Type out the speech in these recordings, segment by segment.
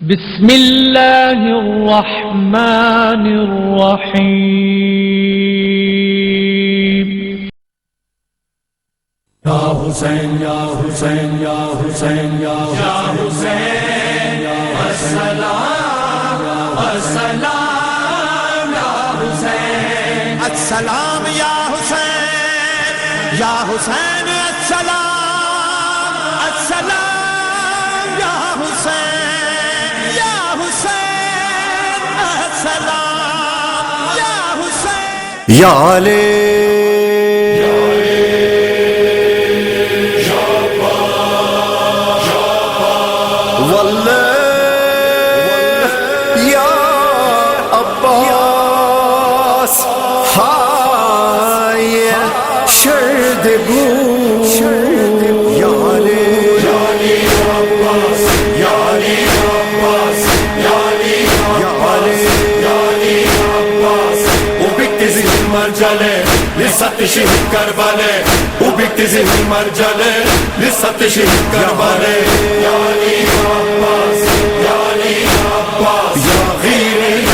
بسم اللہ الرحمن الرحیم یا حسین یا حسین یا حسین یا حسین السلام السلام یا حسین السلام یا حسین یا حسین السلام السلام یا حسین یا حسین السلام یا حسین یا علی لسات شہید کربالے وبكت زين مرجلة لسات شهيد كربالة يا علي يا عباس يا علي يا عباس يا غيري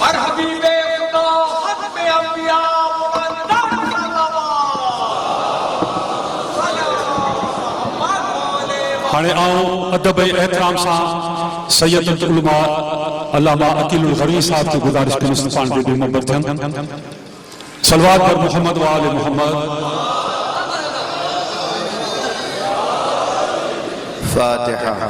مرحبی بے خدا ختم انبیاء مقدم ہانے آؤں ادب احترام سا سید العلماء علامہ عقیل الغری صاحب کی گزارش کے مصطفیٰ ڈیڈی محمد تھے صلوات پر محمد و آل محمد فاتحہ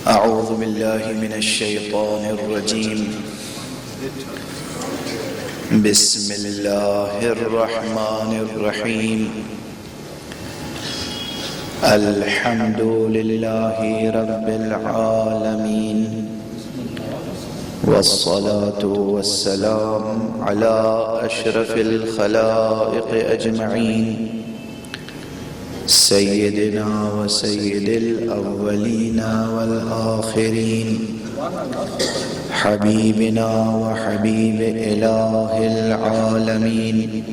أعوذ بالله من الشيطان الرجيم بسم الله الرحمن الرحيم الحمد لله رب العالمين والصلاة والسلام على أشرف الخلائق أجمعين سيدنا وسيد الأولين والآخرين حبيبنا وحبيب إله العالمين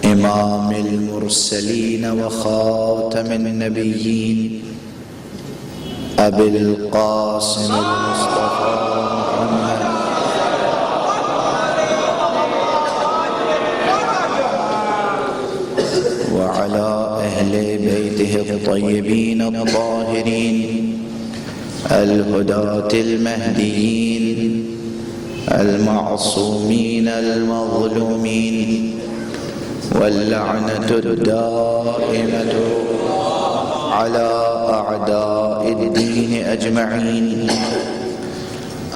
إمام المرسلين وخاتم النبيين أبي القاسم المصطفى محمد وعلى أهل بيته الطيبين الطاهرين الهداة المهديين المعصومين المظلومين واللعنة الدائمة على أعداء الدين أجمعين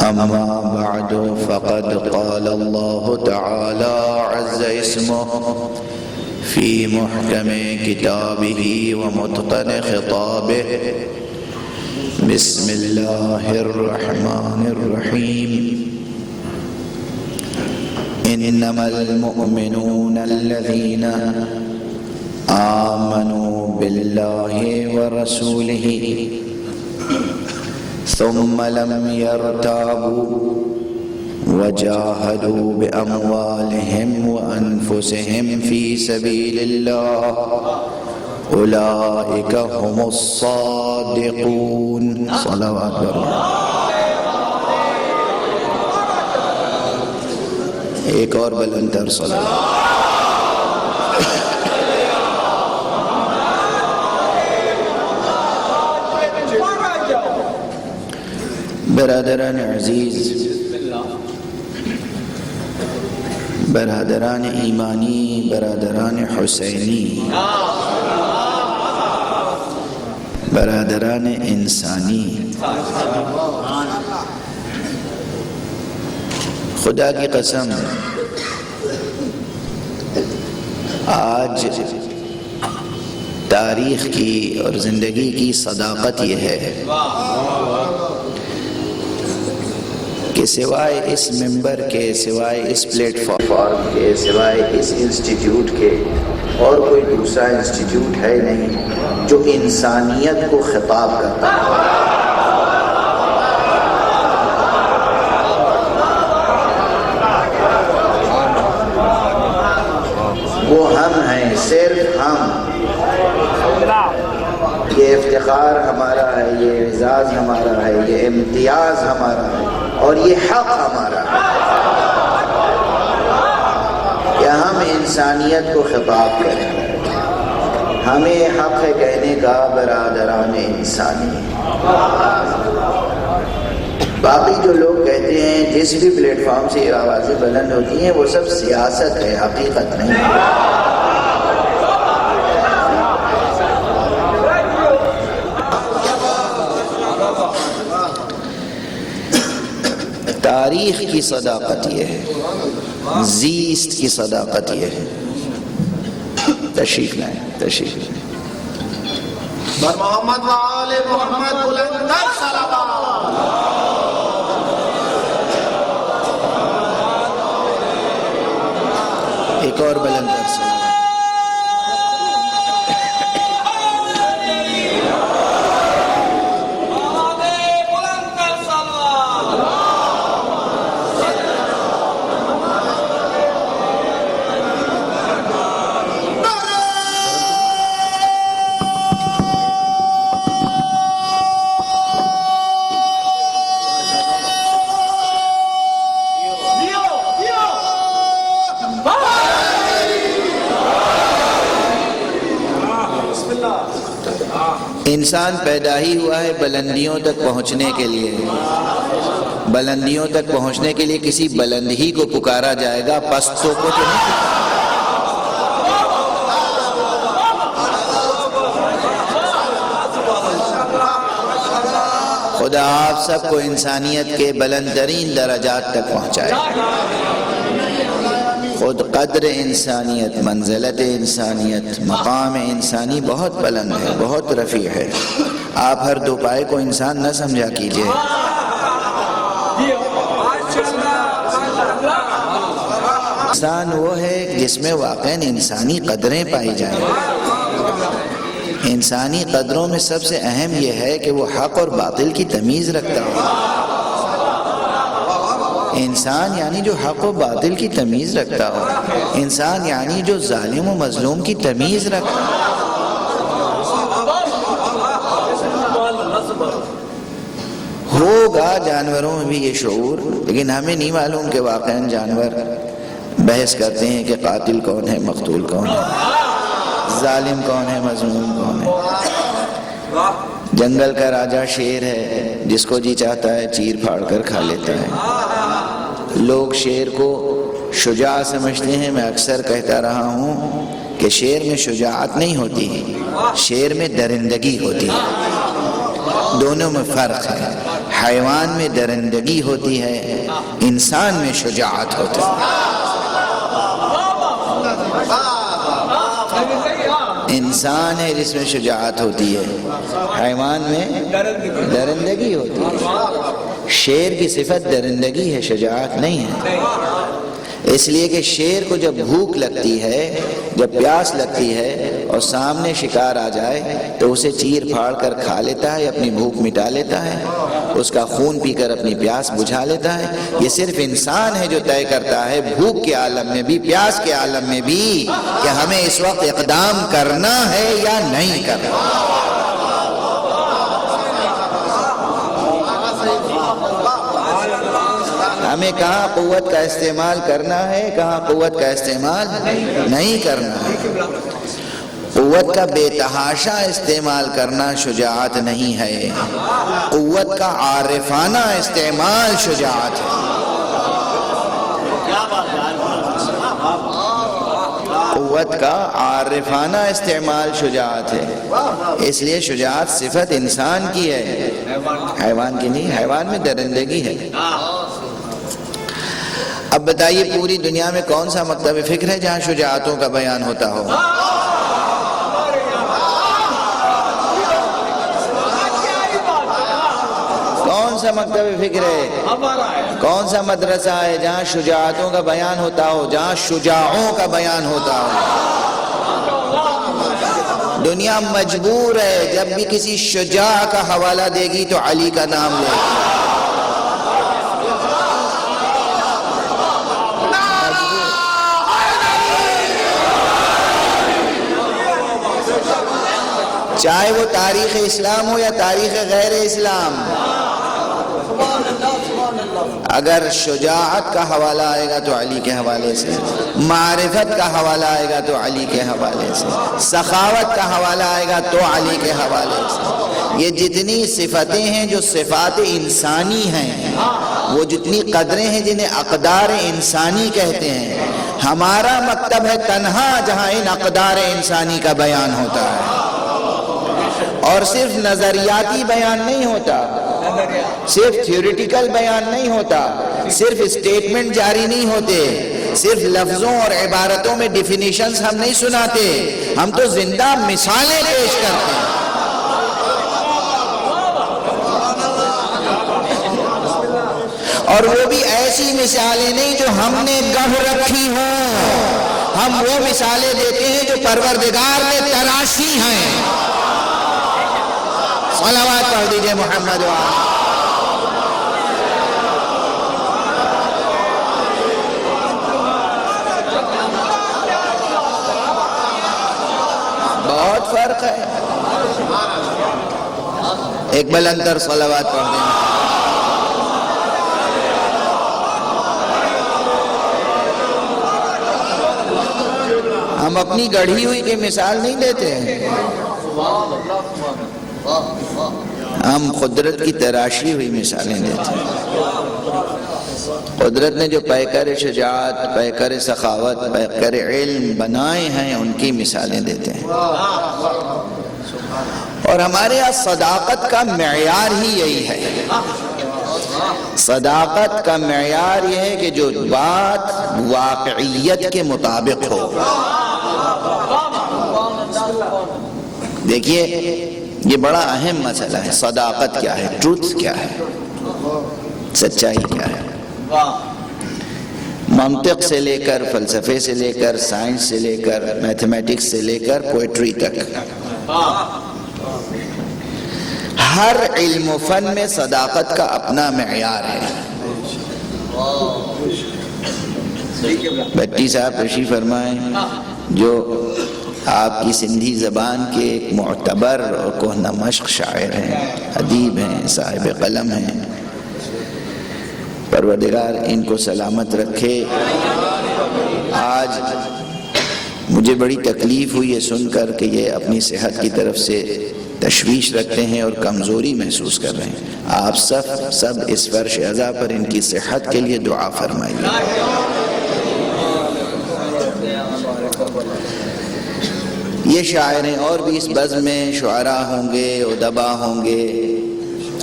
أما بعد فقد قال الله تعالى عز اسمه في محكم كتابه ومتقن خطابه بسم الله الرحمن الرحيم إنما المؤمنون الذين آمنوا بالله ورسوله ثم لم يرتابوا وجاهدوا بأموالهم وأنفسهم في سبيل الله أولئك هم الصادقون صلوات الله ایک اور بلندر صلوات برادران عزیز برادران ایمانی برادران حسینی برادران انسانی خدا کی قسم آج تاریخ کی اور زندگی کی صداقت یہ ہے کہ سوائے اس ممبر کے، سوائے اس پلیٹ فارم کے، سوائے اس انسٹیٹیوٹ کے اور کوئی دوسرا انسٹیٹیوٹ ہے نہیں جو انسانیت کو خطاب کرتا ہے۔ وہ ہم ہیں، صرف ہم۔ یہ افتخار ہمارا ہے، یہ اعزاز ہمارا ہے، یہ امتیاز ہمارا ہے اور یہ حق ہمارا ہے کہ ہم انسانیت کو خطاب کریں۔ ہمیں حق ہے کہنے کا برادران انسانی۔ باقی جو لوگ کہتے ہیں جس بھی پلیٹ فارم سے یہ آوازیں بلند ہوتی ہیں وہ سب سیاست ہے، حقیقت نہیں ہے۔ تاریخ کی صداقت یہ ہے، زیست کی صداقت یہ ہے۔ تشریف لائیں، تشریف لائیں۔ محمد و آل محمد بلند تر صلوات۔ ایک اور بلند تر صلوات۔ انسان پیدا ہی ہوا ہے بلندیوں تک پہنچنے کے لیے۔ بلندیوں تک پہنچنے کے لیے کسی بلند ہی کو پکارا جائے گا، پستوں کو تو نہیں۔ خدا آپ سب کو انسانیت کے بلند ترین درجات تک پہنچائے۔ خود قدر انسانیت، منزلت انسانیت، مقام انسانی بہت بلند ہے، بہت رفیع ہے۔ آپ ہر دو پائے کو انسان نہ سمجھا کیجئے۔ انسان وہ ہے جس میں واقعاً انسانی قدریں پائی جائیں۔ انسانی قدروں میں سب سے اہم یہ ہے کہ وہ حق اور باطل کی تمیز رکھتا ہو۔ انسان یعنی جو حق و باطل کی تمیز رکھتا ہو، انسان یعنی جو ظالم و مظلوم کی تمیز رکھتا ہوگا۔ جانوروں میں بھی یہ شعور، لیکن ہمیں نہیں معلوم کہ واقعاً جانور بحث کرتے ہیں کہ قاتل کون ہے، مقتول کون ہے، ظالم کون ہے، مظلوم کون ہے۔ جنگل کا راجہ شیر ہے، جس کو جی چاہتا ہے چیر پھاڑ کر کھا لیتا ہے۔ لوگ شیر کو شجاع سمجھتے ہیں۔ میں اکثر کہتا رہا ہوں کہ شیر میں شجاعت نہیں ہوتی، شیر میں درندگی ہوتی ہے۔ دونوں میں فرق ہے۔ حیوان میں درندگی ہوتی ہے، انسان میں شجاعت ہوتی ہے۔ انسان ہے جس میں شجاعت ہوتی ہے، حیوان میں درندگی ہوتی ہے۔ شیر کی صفت درندگی ہے، شجاعت نہیں ہے۔ اس لیے کہ شیر کو جب بھوک لگتی ہے، جب پیاس لگتی ہے اور سامنے شکار آ جائے تو اسے چیر پھاڑ کر کھا لیتا ہے، اپنی بھوک مٹا لیتا ہے، اس کا خون پی کر اپنی پیاس بجھا لیتا ہے۔ یہ صرف انسان ہے جو طے کرتا ہے بھوک کے عالم میں بھی، پیاس کے عالم میں بھی، کہ ہمیں اس وقت اقدام کرنا ہے یا نہیں کرنا۔ ہمیں کہاں قوت کا استعمال کرنا ہے، کہاں قوت کا استعمال نہیں کرنا ہے۔ قوت کا بے تحاشا استعمال کرنا شجاعت نہیں ہے، قوت کا عارفانہ استعمال شجاعت ہے۔ قوت کا عارفانہ استعمال شجاعت ہے۔ اس لیے شجاعت صفت انسان کی ہے، حیوان کی نہیں۔ حیوان میں درندگی ہے۔ اب بتائیے پوری دنیا میں کون سا مکتب فکر ہے جہاں شجاعتوں کا بیان ہوتا ہو؟ کون سا مکتب فکر ہے، کون سا مدرسہ ہے جہاں شجاعتوں کا بیان ہوتا ہو، جہاں شجاعوں کا بیان ہوتا ہو؟ دنیا مجبور ہے جب بھی کسی شجاع کا حوالہ دے گی تو علی کا نام لے گی۔ چاہے وہ تاریخ اسلام ہو یا تاریخ غیر اسلام، اگر شجاعت کا حوالہ آئے گا تو علی کے حوالے سے، معرفت کا حوالہ آئے گا تو علی کے حوالے سے، سخاوت کا حوالہ آئے گا تو علی کے حوالے سے۔ یہ جتنی صفتیں ہیں جو صفات انسانی ہیں، وہ جتنی قدریں ہیں جنہیں اقدار انسانی کہتے ہیں، ہمارا مکتب ہے تنہا جہاں ان اقدار انسانی کا بیان ہوتا ہے، اور صرف نظریاتی بیان نہیں ہوتا، صرف تھیوریٹیکل بیان نہیں ہوتا، صرف اسٹیٹمنٹ جاری نہیں ہوتے، صرف لفظوں اور عبارتوں میں ڈیفینیشنز ہم نہیں سناتے، ہم تو زندہ مثالیں پیش کرتے ہیں۔ اور وہ بھی ایسی مثالیں نہیں جو ہم نے گڑھ رکھی ہوں، ہم وہ مثالیں دیتے ہیں جو پروردگار نے تراشی ہیں۔ صلوات پڑھ دیجئے محمد وآلہ۔ بہت فرق ہے، ایک بلندر صلوات پڑھ دیں۔ ہم اپنی گڑھی ہوئی کی مثال نہیں دیتے ہیں، ہم قدرت کی تراشی ہوئی مثالیں دیتے ہیں۔ قدرت نے جو پیکر شجاعت، پیکر سخاوت، پیکر علم بنائے ہیں ان کی مثالیں دیتے ہیں۔ اور ہمارے یہاں صداقت کا معیار ہی یہی ہے، صداقت کا معیار یہ ہے کہ جو بات واقعیت کے مطابق ہو۔ دیکھیے یہ بڑا اہم مسئلہ ہے، صداقت کیا ہے، ٹروتھ کیا ہے، سچائی کیا ہے۔ منطق سے لے کر، فلسفے سے لے کر، سائنس سے لے کر، میتھمیٹکس سے لے کر پوئٹری تک، ہر علم و فن میں صداقت کا اپنا معیار ہے۔ بھٹی صاحب تشریف فرمائیں جو آپ کی سندھی زبان کے ایک معتبر اور کوہ مشق شاعر ہیں، ادیب ہیں، صاحب قلم ہیں، پروردگار ان کو سلامت رکھے۔ آج مجھے بڑی تکلیف ہوئی ہے سن کر کہ یہ اپنی صحت کی طرف سے تشویش رکھتے ہیں اور کمزوری محسوس کر رہے ہیں۔ آپ سب اس فرش عزا پر ان کی صحت کے لیے دعا فرمائیے۔ یہ شاعر ہیں، اور بھی اس بزم میں شعراء ہوں گے، ادبا ہوں گے،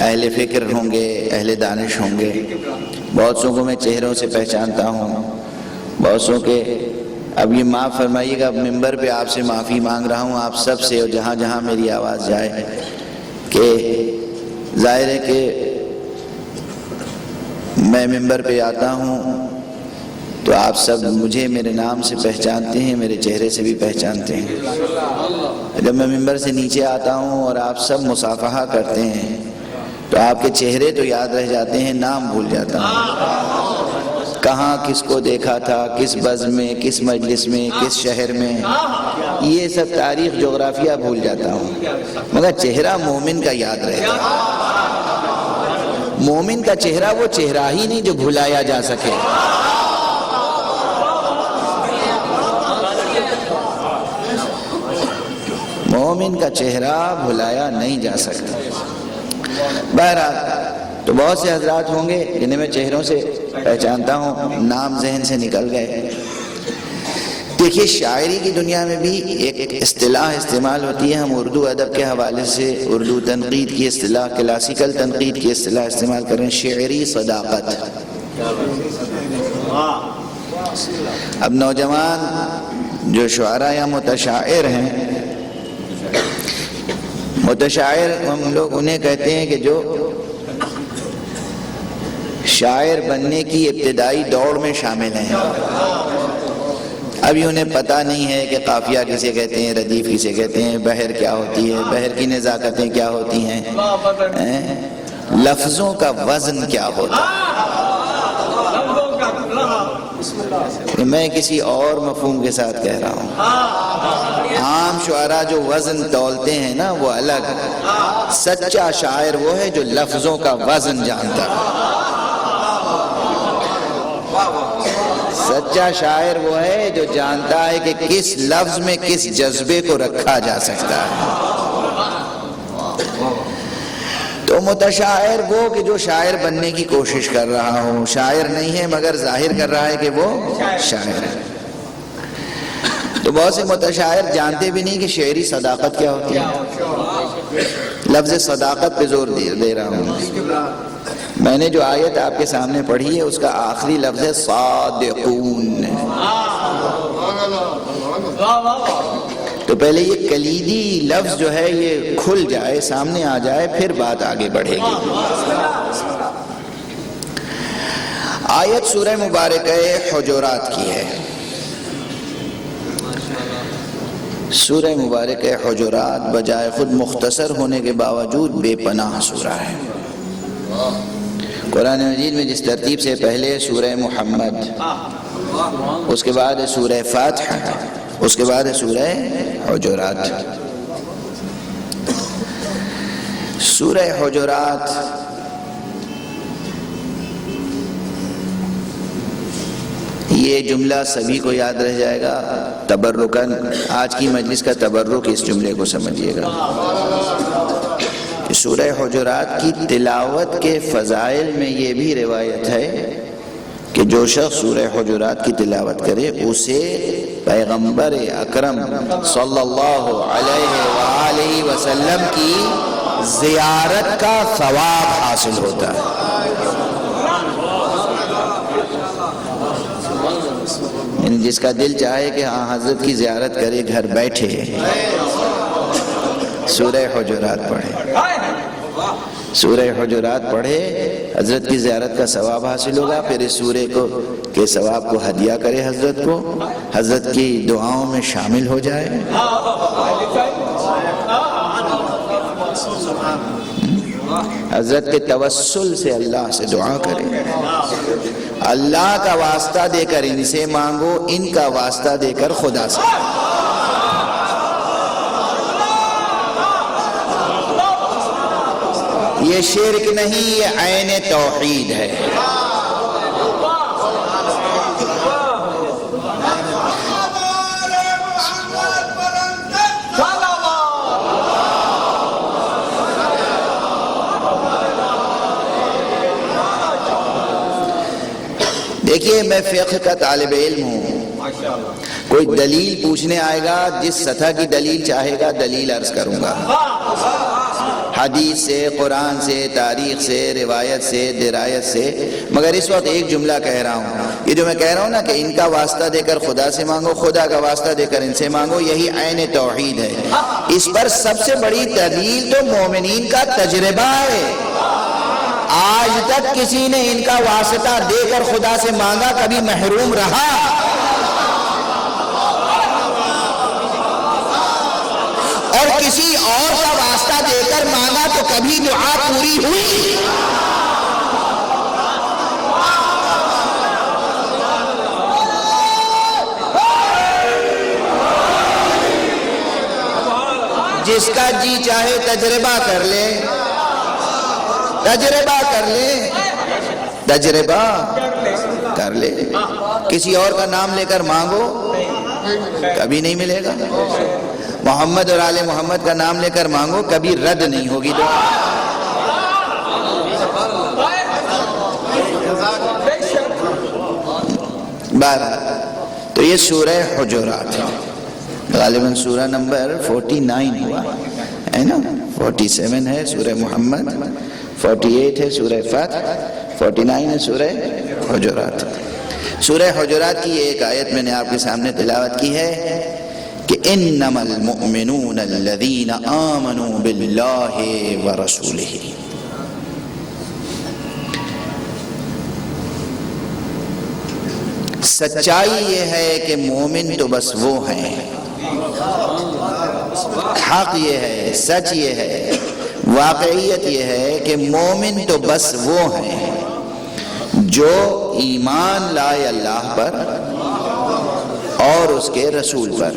اہل فکر ہوں گے، اہل دانش ہوں گے۔ بہت سو کو میں چہروں سے پہچانتا ہوں، بہت سو کے اب یہ معاف فرمائیے گا، ممبر پہ آپ سے معافی مانگ رہا ہوں آپ سب سے، اور جہاں جہاں میری آواز جائے، کہ ظاہر ہے کہ میں ممبر پہ آتا ہوں تو آپ سب مجھے میرے نام سے پہچانتے ہیں، میرے چہرے سے بھی پہچانتے ہیں۔ جب میں ممبر سے نیچے آتا ہوں اور آپ سب مصافحہ کرتے ہیں تو آپ کے چہرے تو یاد رہ جاتے ہیں، نام بھول جاتا ہوں، کہاں کس کو دیکھا تھا، کس بزم میں، کس مجلس میں، کس شہر میں، یہ سب تاریخ جغرافیہ بھول جاتا ہوں، مگر چہرہ مومن کا یاد رہتا ہے۔ مومن کا چہرہ وہ چہرہ ہی نہیں جو بھلایا جا سکے۔ مومن کا چہرہ بھلایا نہیں جا سکتا۔ بہرحال تو بہت سے حضرات ہوں گے جنہیں میں چہروں سے پہچانتا ہوں، نام ذہن سے نکل گئے۔ دیکھیے شاعری کی دنیا میں بھی ایک اصطلاح استعمال ہوتی ہے، ہم اردو ادب کے حوالے سے اردو تنقید کی اصطلاح، کلاسیکل تنقید کی اصطلاح استعمال کر رہے ہیں، شعری صداقت۔ اب نوجوان جو شعراء یا متشاعر ہیں، متشاعر ہم لوگ انہیں کہتے ہیں کہ جو شاعر بننے کی ابتدائی دوڑ میں شامل ہیں. ابھی انہیں پتہ نہیں ہے کہ قافیہ کسے کہتے ہیں، ردیف کسے کہتے ہیں، بحر کیا ہوتی ہے، بحر کی نزاکتیں کیا ہوتی ہیں، لفظوں کا وزن کیا ہوتا ہے. میں کسی اور مفہوم کے ساتھ کہہ رہا ہوں. عام شعراء جو وزن تولتے ہیں نا وہ الگ، سچا شاعر وہ ہے جو لفظوں کا وزن جانتا ہے. سچا شاعر وہ ہے جو جانتا ہے کہ کس لفظ میں کس جذبے کو رکھا جا سکتا ہے. تو متشاعر وہ کہ جو شاعر بننے کی کوشش کر رہا ہو، شاعر نہیں ہے مگر ظاہر کر رہا ہے کہ وہ شاعر ہے. تو بہت سے متشاعر جانتے بھی نہیں کہ شعری صداقت کیا ہوتی ہے. لفظ صداقت پہ زور دے رہا ہوں. میں نے جو آیت آپ کے سامنے پڑھی ہے اس کا آخری لفظ ہے صادقون. تو پہلے یہ کلیدی لفظ جو ہے یہ کھل جائے، سامنے آ جائے، پھر بات آگے بڑھے گی. آیت سورہ مبارکہ حجرات کی ہے. سورہ مبارکہ حجرات بجائے خود مختصر ہونے کے باوجود بے پناہ سورہ ہے. قرآن مجید میں جس ترتیب سے پہلے سورہ محمد، اس کے بعد سورہ فاتحہ، اس کے بعد سورہ حجرات. سورہ حجرات یہ جملہ سبھی کو یاد رہ جائے گا تبرکاً. آج کی مجلس کا تبرک اس جملے کو سمجھیے گا. سورہ حجرات کی تلاوت کے فضائل میں یہ بھی روایت ہے کہ جو شخص سورہ حجرات کی تلاوت کرے اسے پیغمبر اکرم صلی اللہ علیہ وآلہ وسلم کی زیارت کا ثواب حاصل ہوتا ہے. یعنی جس کا دل چاہے کہ ہاں حضرت کی زیارت کرے گھر بیٹھے سورہ حجرات پڑھے، سورہ حجرات پڑھے، حضرت کی زیارت کا ثواب حاصل ہوگا. پھر اس سورے کو کے ثواب کو ہدیہ کرے حضرت کو، حضرت کی دعاؤں میں شامل ہو جائے. حضرت کے توسل سے اللہ سے دعا کرے. اللہ کا واسطہ دے کر ان سے مانگو، ان کا واسطہ دے کر خدا سے. یہ شرک نہیں، یہ عین توحید ہے. دیکھیے میں فقہ کا طالب علم ہوں، کوئی دلیل پوچھنے آئے گا جس سطح کی دلیل چاہے گا دلیل عرض کروں گا، حدیث سے، قرآن سے، تاریخ سے، روایت سے، درایت سے. مگر اس وقت ایک جملہ کہہ رہا ہوں، یہ جو میں کہہ رہا ہوں نا کہ ان کا واسطہ دے کر خدا سے مانگو، خدا کا واسطہ دے کر ان سے مانگو، یہی عین توحید ہے. اس پر سب سے بڑی دلیل تو مومنین کا تجربہ ہے. آج تک کسی نے ان کا واسطہ دے کر خدا سے مانگا کبھی محروم رہا؟ اور کسی اور کا واسطہ دے کر مانگا تو کبھی دعا پوری ہوئی؟ جس کا جی چاہے تجربہ کر لے، تجربہ کر لے، تجربہ کر لے. کسی اور کا نام لے کر مانگو کبھی نہیں ملے گا. محمد اور آل محمد کا نام لے کر مانگو کبھی رد نہیں ہوگی دعا. تو یہ سورہ حجرات ہے، غالباً سورہ نمبر 49 ہوا ہے نا، 47 ہے سورہ محمد، 48 ہے سورہ فاتح، 49 ہے سورہ حجرات. سورہ حجرات کی ایک آیت میں نے آپ کے سامنے تلاوت کی ہے کہ انما المؤمنون الذین آمنوا باللہ ورسولہ. سچائی یہ ہے کہ مومن تو بس وہ ہیں، حق یہ ہے، سچ یہ ہے، واقعیت یہ ہے کہ مومن تو بس وہ ہیں جو ایمان لائے اللہ پر اور اس کے رسول پر۔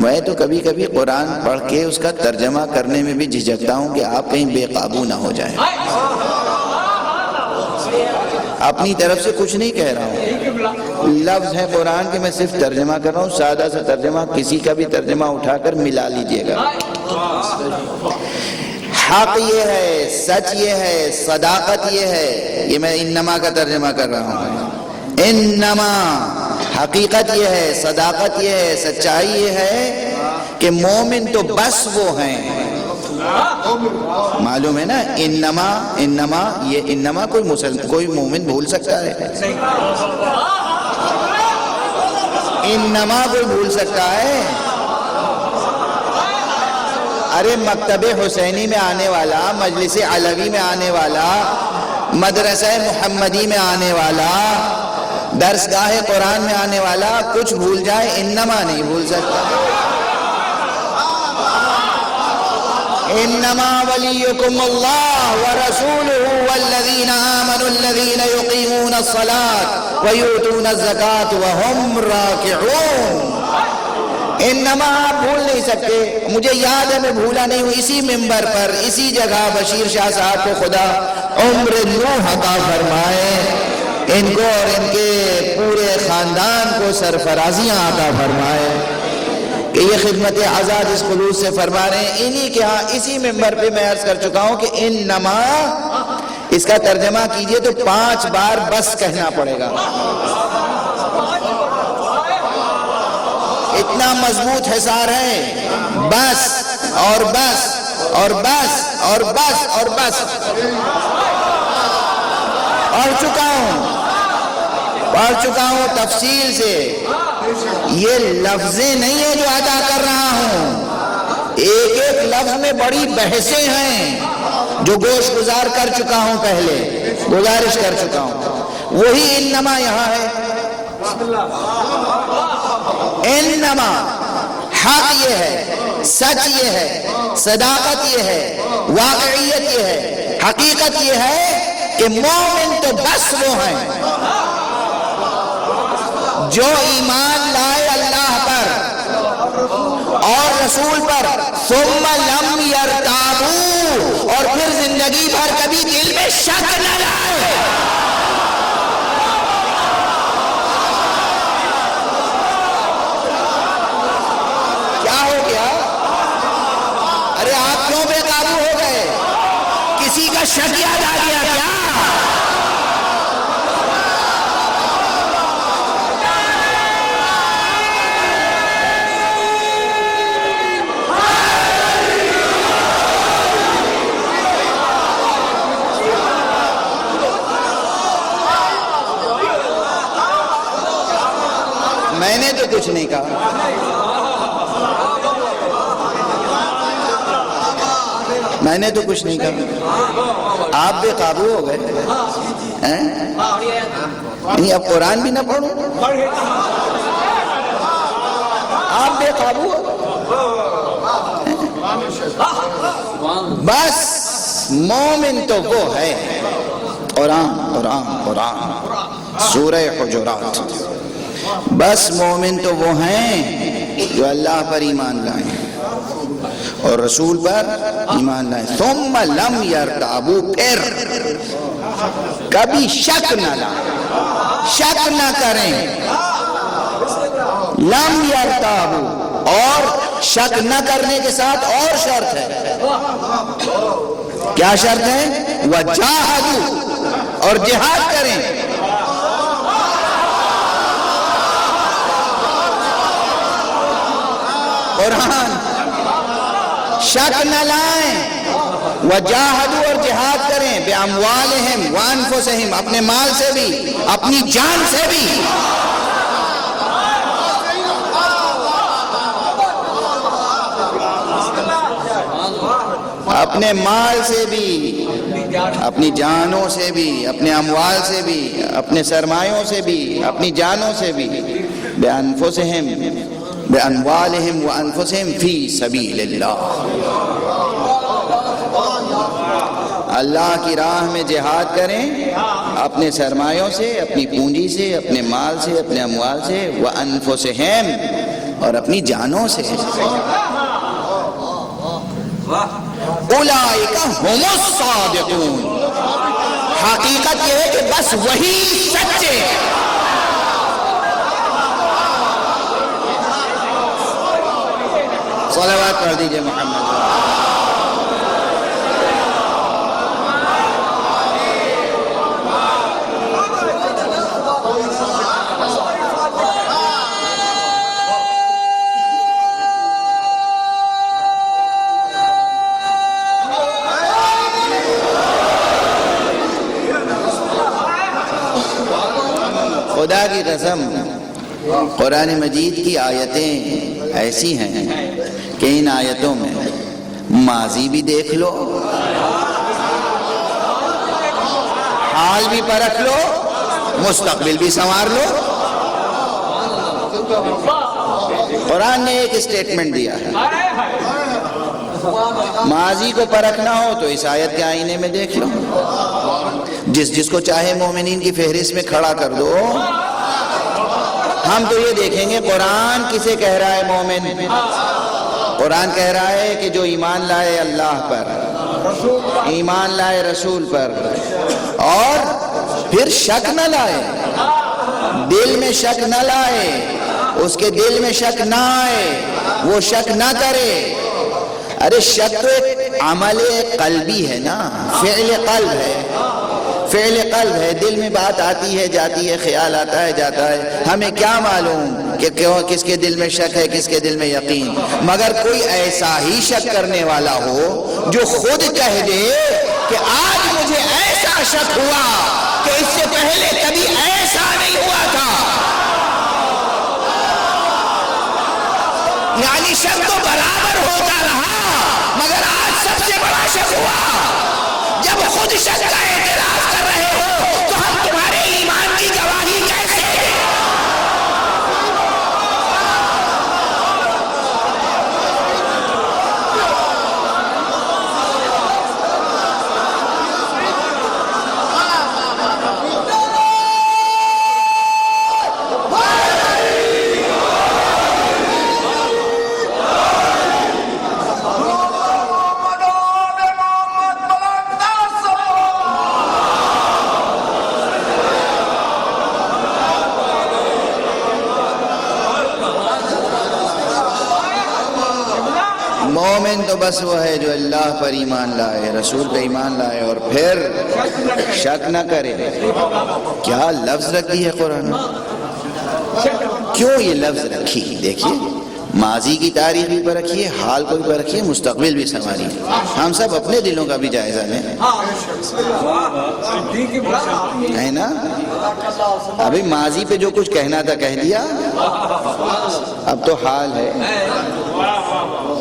میں تو کبھی کبھی قرآن پڑھ کے اس کا ترجمہ کرنے میں بھی جھجکتا ہوں کہ آپ کہیں بے قابو نہ ہو جائیں۔ اپنی طرف سے کچھ نہیں کہہ رہا ہوں، لفظ ہے قرآن کے، میں صرف ترجمہ کر رہا ہوں، سادہ سا ترجمہ، کسی کا بھی ترجمہ اٹھا کر ملا لیجئے گا۔ حق یہ ہے، سچ یہ ہے، صداقت یہ ہے، یہ میں انما کا ترجمہ کر رہا ہوں۔ انما حقیقت یہ ہے، صداقت یہ ہے، سچائی یہ ہے کہ مومن تو بس وہ ہیں۔ معلوم ہے نا، انما یہ انما کوئی مومن بھول سکتا ہے؟ انما کوئی بھول سکتا ہے؟ ارے مکتب حسینی میں آنے والا، مجلس علوی میں آنے والا، مدرسہ محمدی میں آنے والا، درسگاہ قرآن میں آنے والا کچھ بھول جائے، انما نہیں بھول سکتا۔ انما ولیکم اللہ ورسولہ والذین آمنوا الذین یقیمون الصلاة ویؤتون الزکاة وہم راکعون۔ انما آپ بھول نہیں سکتے، مجھے یاد ہے میں بھولا نہیں ہوں، اسی منبر پر اسی جگہ بشیر شاہ صاحب کو خدا عمر نوح عطا فرمائے، ان کو اور ان کے پورے خاندان کو سرفرازیاں عطا فرمائے کہ یہ خدمت آزاد اس خلوص سے فرما رہے ہیں۔ انہی کے ہاں اسی منبر پہ میں عرض کر چکا ہوں کہ انما اس کا ترجمہ کیجئے تو 5 بار بس کہنا پڑے گا، اتنا مضبوط حصار ہے، بس اور بس اور بس اور بس اور بس۔ پڑھ چکا ہوں تفصیل سے، یہ لفظیں نہیں ہیں جو ادا کر رہا ہوں، ایک ایک لفظ میں بڑی بحثیں ہیں جو گوش گزار کر چکا ہوں، پہلے گزارش کر چکا ہوں، وہی انما یہاں ہے۔ انما حق یہ ہے، سچ یہ ہے، صداقت یہ ہے، واقعیت یہ ہے، حقیقت یہ ہے کہ مومن تو بس وہ ہیں جو ایمان لائے اللہ پر اور رسول پر، ثم لم یرتابوا، اور پھر زندگی بھر کبھی دل میں شک نہ لائے۔ کیا ہو گیا؟ ارے آپ کیوں بے قابو ہو گئے؟ کسی کا شک یاد آ گیا کیا؟ میں نے تو کچھ نہیں کہا، میں نے تو کچھ نہیں کہا، آپ بے قابو ہو گئے نہیں؟ اب قرآن بھی نہ پڑھوں، آپ بے قابو ہو بس۔ مومن تو وہ ہے، قرآن قرآن قرآن سورہ حجرات، بس مومن تو وہ ہیں جو اللہ پر ایمان لائیں اور رسول پر ایمان لائیں، ثم لم یرتابوا، پھر کبھی شک نہ لائیں، شک نہ کریں، لم یرتابوا، اور شک نہ کرنے کے ساتھ اور شرط ہے، کیا شرط ہے؟ وجاہدوا، اور جہاد کریں۔ قرآن شک نہ لائیں، وجاہدوا، اور جہاد کریں، باموالہم وانفسہم، اپنے مال سے بھی اپنی جان سے بھی۔ اپنے مال سے بھی اپنی جانوں سے بھی، اپنے اموال سے بھی، اپنے سرمایوں سے بھی، اپنی جانوں سے بھی، بِأَنفُسِهِمْ بِأَمْوَالِهِمْ وَأَنفُسِهِمْ فِي سَبِيلِ اللَّهِ، اللہ کی راہ میں جہاد کریں اپنے سرمایوں سے، اپنی پونجی سے، اپنے مال سے، اپنے اموال سے، وَأَنفُسِهِمْ اور اپنی جانوں سے۔ اولئک هم الصادقون، حقیقت یہ ہے کہ بس وہی سچے ہیں۔ صلوات پڑھ دیجئے محمد۔ خدا کی قسم، قرآن مجید کی آیتیں ایسی ہیں کہ ان آیتوں میں ماضی بھی دیکھ لو، حال بھی پرکھ لو، مستقبل بھی سنوار لو۔ قرآن نے ایک اسٹیٹمنٹ دیا ہے، ماضی کو پرکھنا ہو تو اس آیت کے آئینے میں دیکھ لو، جس کو چاہے مومنین کی فہرست میں کھڑا کر دو۔ ہم تو یہ دیکھیں گے قرآن کسے کہہ رہا ہے مومن۔ قرآن کہہ رہا ہے کہ جو ایمان لائے اللہ پر، ایمان لائے رسول پر، اور پھر شک نہ لائے، دل میں شک نہ لائے، اس کے دل میں شک نہ آئے، وہ شک نہ کرے۔ ارے شک تو ایک عمل قلبی ہے نا، فعل قلب ہے، فعل قلب ہے، دل میں بات آتی ہے جاتی ہے، خیال آتا ہے جاتا ہے، ہمیں کیا معلوم کہ کس کے دل میں شک ہے کس کے دل میں یقین۔ مگر کوئی ایسا ہی شک کرنے والا ہو جو خود کہہ دے کہ آج مجھے ایسا شک ہوا کہ اس سے پہلے کبھی ایسا نہیں ہوا تھا، یعنی شک تو برابر ہوتا رہا مگر آج سب سے بڑا شک ہوا۔ جب خود شک کا اعتراف کر رہے ہو تو ہم تمہارے ایمان کی گواہی کیسے دیں؟ مومن تو بس وہ ہے جو اللہ پر ایمان لائے، رسول پہ ایمان لائے اور پھر شک نہ کرے۔ کیا لفظ رکھ دی ہے قرآن، کیوں یہ لفظ رکھی؟ دیکھیے، ماضی کی تاریخ بھی پرکھیے، حال کو بھی پرکھیے، مستقبل بھی سنواریے۔ ہم سب اپنے دلوں کا بھی جائزہ لیں، ہے نا؟ ابھی ماضی پہ جو کچھ کہنا تھا کہہ دیا، اب تو حال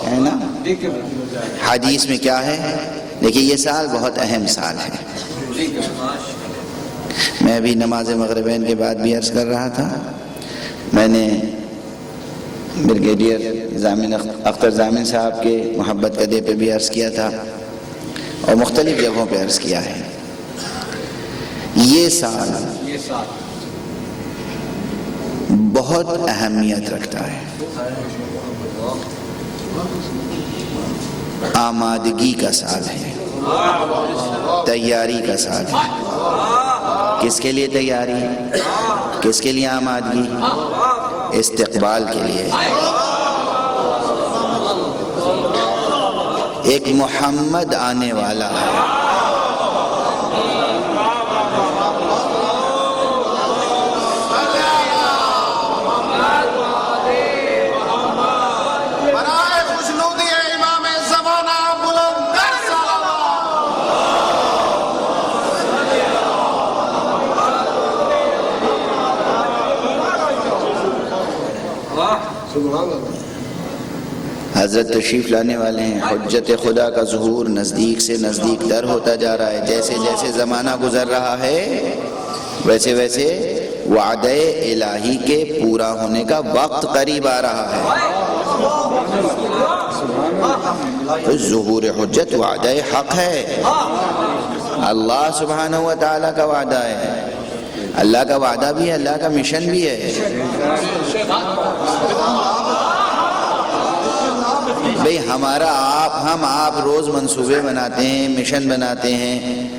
ہے نا؟ حدیث میں کیا ہے؟ دیکھیے یہ سال بہت اہم سال ہے۔ میں ابھی نماز مغربین کے بعد بھی عرض کر رہا تھا، میں نے بریگیڈیئر اختر ضامن صاحب کے محبت قدے پہ بھی عرض کیا تھا اور مختلف جگہوں پہ عرض کیا ہے۔ یہ سال بہت اہمیت رکھتا ہے، آمادگی کا سال ہے، تیاری کا سال ہے۔ کس کے لیے تیاری؟ کس کے لیے آمادگی؟ استقبال کے لیے۔ ایک محمد آنے والا ہے، حضرت تشریف لانے والے ہیں. حجت خدا کا ظہور نزدیک سے نزدیک تر ہوتا جا رہا ہے. جیسے جیسے زمانہ گزر رہا ہے ویسے ویسے وعدہ الہی کے پورا ہونے کا وقت قریب آ رہا ہے. ظہور حجت وعدہ حق ہے. اللہ سبحانہ و تعالیٰ کا وعدہ ہے. اللہ کا وعدہ بھی ہے, اللہ کا مشن بھی ہے. بھئی ہم آپ روز منصوبے بناتے ہیں, مشن بناتے ہیں,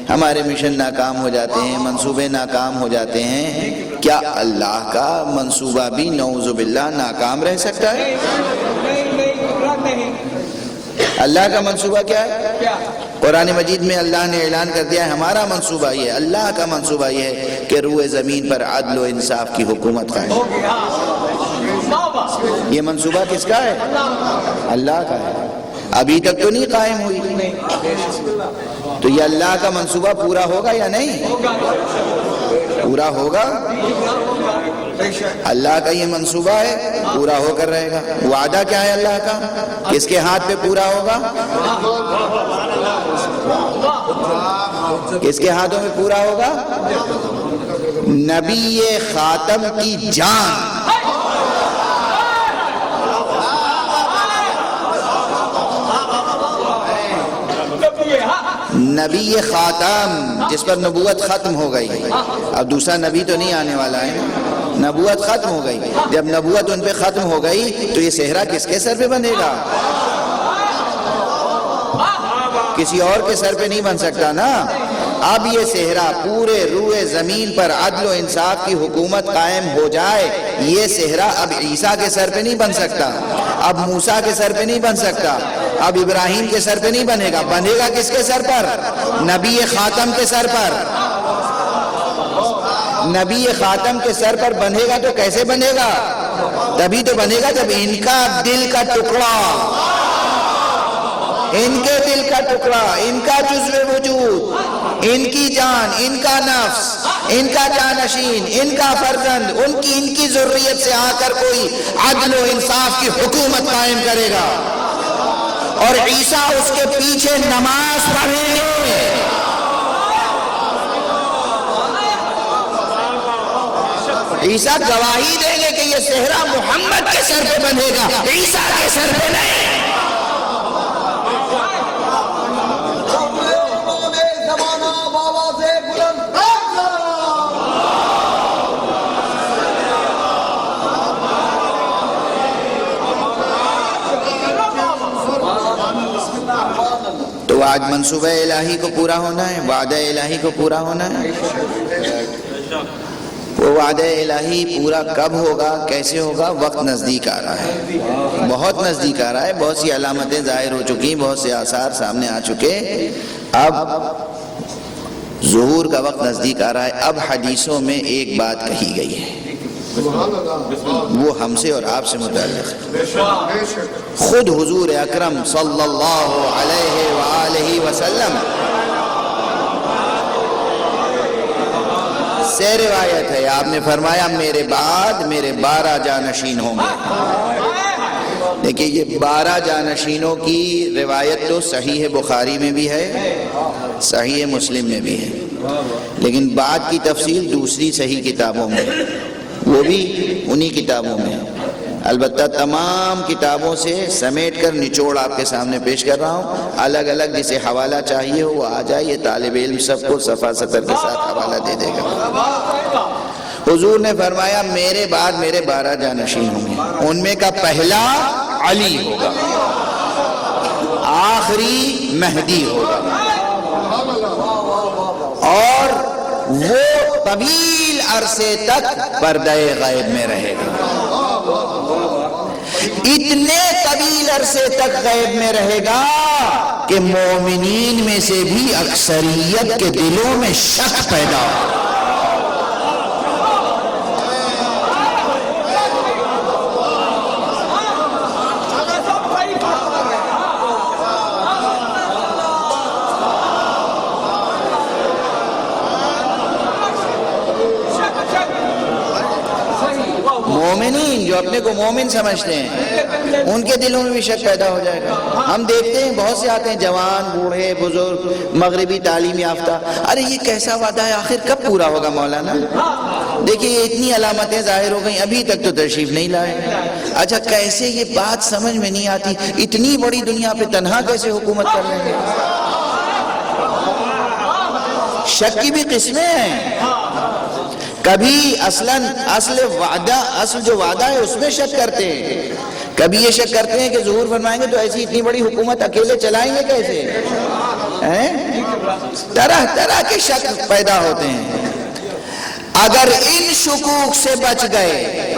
ہمارے مشن ناکام ہو جاتے ہیں, منصوبے ناکام ہو جاتے ہیں. کیا اللہ کا منصوبہ بھی نعوذ باللہ ناکام رہ سکتا ہے؟ اللہ کا منصوبہ کیا ہے؟ قرآن مجید میں اللہ نے اعلان کر دیا ہے ہمارا منصوبہ یہ ہے, اللہ کا منصوبہ یہ ہے کہ روئے زمین پر عدل و انصاف کی حکومت قائم. یہ منصوبہ کس کا ہے؟ اللہ کا ہے. ابھی تک تو نہیں قائم ہوئی. تو یہ اللہ کا منصوبہ پورا ہوگا یا نہیں؟ پورا ہوگا. اللہ کا یہ منصوبہ ہے, پورا ہو کر رہے گا. وعدہ کیا ہے اللہ کا؟ کس کے ہاتھ پہ پورا ہوگا؟ کس کے ہاتھوں میں پورا ہوگا؟ نبی خاتم کی جان. نبی خاتم جس پر نبوت ختم ہو گئی. اب دوسرا نبی تو نہیں آنے والا ہے, نبوت ختم ہو گئی. جب نبوت ان پہ ختم ہو گئی تو یہ صحرا کس کے سر پہ بنے گا؟ کسی اور کے سر پہ نہیں بن سکتا نا. اب یہ صحرا پورے روئے زمین پر عدل و انصاف کی حکومت قائم ہو جائے. یہ صحرا اب عیسیٰ کے سر پہ نہیں بن سکتا, اب موسیٰ کے سر پہ نہیں بن سکتا, اب ابراہیم کے سر پہ نہیں بنے گا. بنے گا کس کے سر پر؟ نبی خاتم کے سر پر. نبی خاتم کے سر پر بنے گا تو کیسے بنے گا؟ تبھی تو بنے گا جب ان کا دل کا ٹکڑا, ان کے دل کا ٹکڑا, ان کا جزو وجود, ان کی جان, ان کا نفس, ان کا جانشین, ان کا فرزند, ان کی ذریت سے آ کر کوئی عدل و انصاف کی حکومت قائم کرے گا. اور عیسیٰ اس کے پیچھے نماز پڑھیں گے. عیسیٰ گواہی دیں گے کہ یہ صحرا محمد کے سر پہ بندھے گا, عیسیٰ کے سر پہ نہیں. تو آج منصوبہ الہی کو پورا ہونا ہے, وعدہ الہی کو پورا ہونا ہے. وہ وعدہ الہی پورا کب ہوگا, کیسے ہوگا؟ وقت نزدیک آ رہا ہے, بہت نزدیک آ رہا ہے. بہت سی علامتیں ظاہر ہو چکی, بہت سے آثار سامنے آ چکے. اب ظہور کا وقت نزدیک آ رہا ہے. اب حدیثوں میں ایک بات کہی گئی ہے, وہ ہم سے اور آپ سے متعلق ہے. خود حضور اکرم صلی اللہ علیہ وآلہ وسلم سے روایت ہے, آپ نے فرمایا میرے بعد میرے 12 جانشین ہوں گے. دیکھیے یہ 12 جانشینوں کی روایت تو صحیح بخاری میں بھی ہے, صحیح مسلم میں بھی ہے, لیکن بعد کی تفصیل دوسری صحیح کتابوں میں, وہ بھی انہی کتابوں میں. البتہ تمام کتابوں سے سمیٹ کر نچوڑ آپ کے سامنے پیش کر رہا ہوں. الگ الگ جسے حوالہ چاہیے ہو وہ آ جائے, یہ طالب علم سب کو صفحہ سطر کے ساتھ حوالہ دے دے گا. حضور نے فرمایا میرے بعد میرے 12 جانشین ہوں گے. ان میں کا پہلا علی ہوگا, آخری مہدی ہوگا, اور وہ طویل عرصے تک پردہ غیب میں رہے گا. اتنے طویل عرصے تک غیب میں رہے گا کہ مومنین میں سے بھی اکثریت کے دلوں میں شک پیدا ہو. مومنین مومنین جو اپنے کو مومن سمجھتے ہیں ان کے دلوں میں بھی شک پیدا ہو جائے گا. ہم دیکھتے ہیں بہت سے آتے ہیں جوان بوڑھے بزرگ مغربی تعلیم یافتہ, ارے یہ کیسا وعدہ ہے آخر کب پورا ہوگا مولانا؟ دیکھیے یہ اتنی علامتیں ظاہر ہو گئیں ابھی تک تو تشریف نہیں لائے. اچھا کیسے یہ بات سمجھ میں نہیں آتی, اتنی بڑی دنیا پہ تنہا کیسے حکومت کر لیں گے؟ شک کی بھی قسمیں ہیں. کبھی اصل جو وعدہ ہے اس میں شک کرتے ہیں, کبھی یہ شک کرتے ہیں کہ ظہور فرمائیں گے تو ایسی اتنی بڑی حکومت اکیلے چلائیں گے کیسے؟ طرح طرح کے شک پیدا ہوتے ہیں. اگر ان شکوک سے بچ گئے,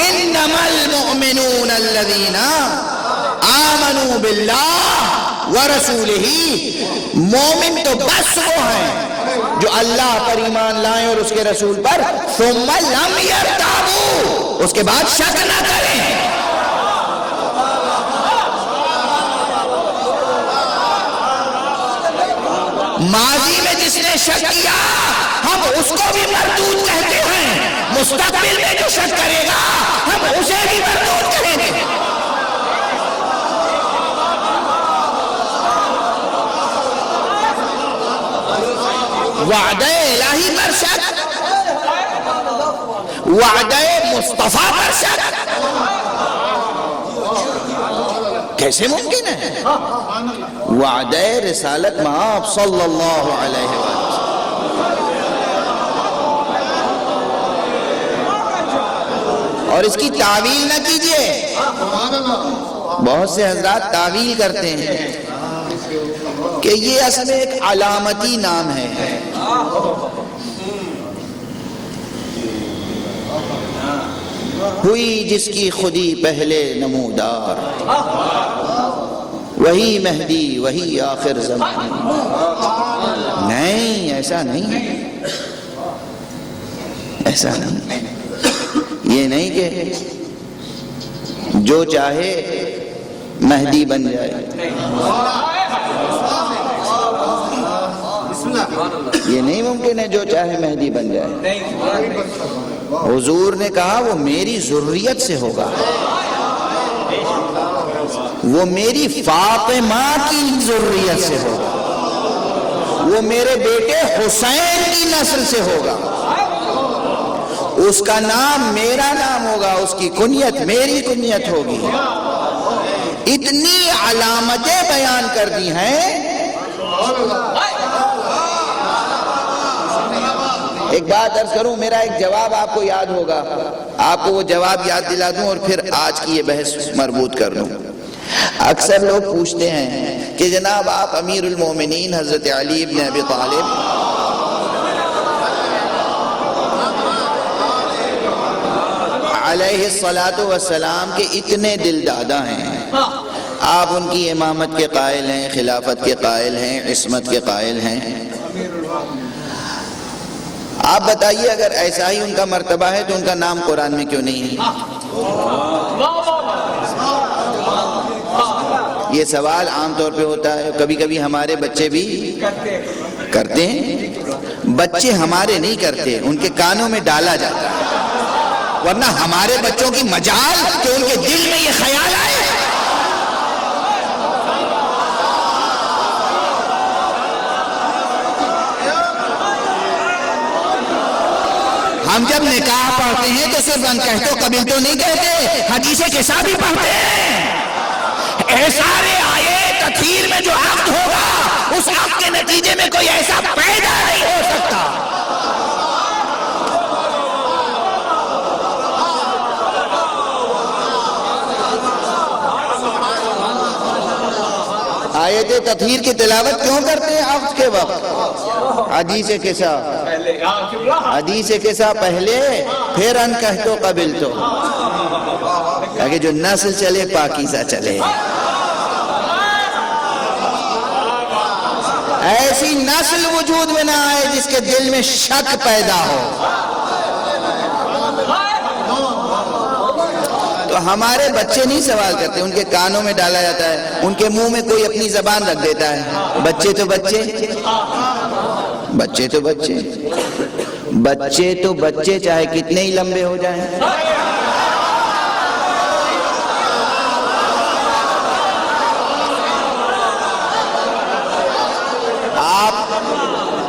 انما المؤمنون الذین آمنوا باللہ ورسولہ, مومن تو بس وہ ہیں جو اللہ پر ایمان لائیں اور اس کے رسول پر, ثم لم یرتابوا, اس کے بعد شک نہ کریں. ماضی میں جس نے شک کیا ہم اس کو بھی مردود کہتے ہیں, مستقبل میں جو شک کرے گا ہم اسے بھی مردود کہیں گے. وعدہ الہی پر شک, وعدہ مصطفیٰ پر شک کیسے ممکن ہے؟ وعدہ رسالت مآب صلی اللہ علیہ وسلم. اور اس کی تعویل نہ کیجئے. بہت سے حضرات تعویل کرتے ہیں کہ یہ اصل میں ایک علامتی نام ہے. ہوئی جس کی خودی پہلے نمودار, وہی مہدی وہی آخر زمان. نہیں, ایسا نہیں, ایسا نہیں. یہ نہیں کہ جو چاہے مہدی بن جائے, یہ نہیں ممکن ہے جو چاہے مہدی بن جائے. حضور نے کہا وہ میری ذریت سے ہوگا, وہ میری فاطمہ کی ذریت سے ہوگا, وہ میرے بیٹے حسین کی نسل سے ہوگا, اس کا نام میرا نام ہوگا, اس کی کنیت میری کنیت ہوگی. اتنی علامتیں بیان کر دی ہیں. ایک بات عرض کروں, میرا ایک جواب آپ کو یاد ہوگا, آپ کو وہ جواب یاد دلا دوں اور پھر آج کی یہ بحث مربوط کر لوں. اکثر لوگ پوچھتے ہیں کہ جناب آپ امیر المومنین حضرت علی بن ابی طالب علیہ الصلاۃ والسلام کے اتنے دل دادا ہیں, آپ ان کی امامت کے قائل ہیں, خلافت کے قائل ہیں, عصمت کے قائل ہیں. آپ بتائیے اگر ایسا ہی ان کا مرتبہ ہے تو ان کا نام قرآن میں کیوں نہیں ہے؟ یہ سوال عام طور پہ ہوتا ہے, کبھی کبھی ہمارے بچے بھی کرتے ہیں. بچے ہمارے نہیں کرتے, ان کے کانوں میں ڈالا جاتا ہے, ورنہ ہمارے بچوں کی مجال کہ ان کے دل میں یہ خیال آئے. ہم جب نکاح پڑھتے ہیں تو صرف ان کہتو قبل تو نہیں کہتے, حدیث قصہ بھی پڑھتے ہیں. احسارِ آئے تطہیر میں جو عقد ہوگا اس عقد کے نتیجے میں کوئی ایسا پیدا نہیں ہو سکتا. آیت تطہیر کی تلاوت کیوں کرتے ہیں عقد کے وقت؟ حدیث قصہ, حدیث قصہ پہلے پھر ان کہتو قبل تو, تاکہ جو نسل چلے پاکیزہ چلے. ایسی نسل وجود میں نہ آئے جس کے دل میں شک پیدا ہو. تو ہمارے بچے نہیں سوال کرتے, ان کے کانوں میں ڈالا جاتا ہے, ان کے منہ میں کوئی اپنی زبان رکھ دیتا ہے. بچے تو بچے, بچے تو بچے, بچے تو بچے چاہے کتنے ہی لمبے ہو جائیں.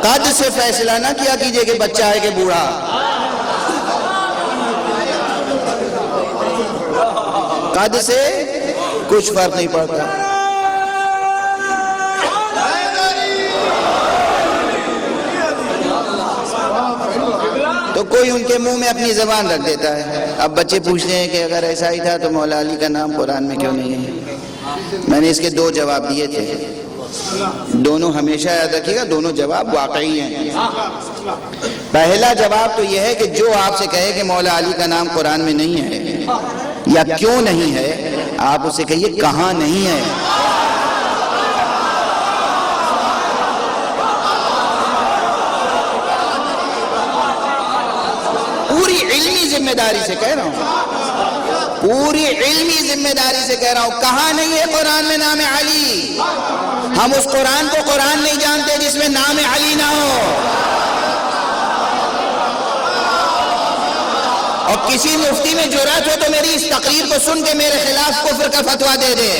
قد سے فیصلہ نہ کیا کیجئے کہ بچہ ہے کہ بوڑھا. قد سے کچھ فرق نہیں پڑتا. تو کوئی ان کے منہ میں اپنی زبان رکھ دیتا ہے. اب بچے پوچھتے ہیں کہ اگر ایسا ہی تھا تو مولا علی کا نام قرآن میں کیوں نہیں ہے؟ میں نے اس کے 2 جواب دیے تھے. دونوں ہمیشہ یاد رکھیے گا، دونوں جواب واقعی ہیں. پہلا جواب تو یہ ہے کہ جو آپ سے کہے کہ مولا علی کا نام قرآن میں نہیں ہے یا کیوں نہیں ہے، آپ اسے کہیے کہاں نہیں ہے. پوری علمی ذمہ داری سے کہہ رہا ہوں، پوری علمی ذمہ داری سے کہہ رہا ہوں، کہاں نہیں ہے قرآن میں نام علی؟ ہم اس قرآن کو قرآن نہیں جانتے جس میں نام علی نہ ہو. اور کسی مفتی میں جرأت ہو تو میری اس تقریر کو سن کے میرے خلاف کفر کا فتویٰ دے دے.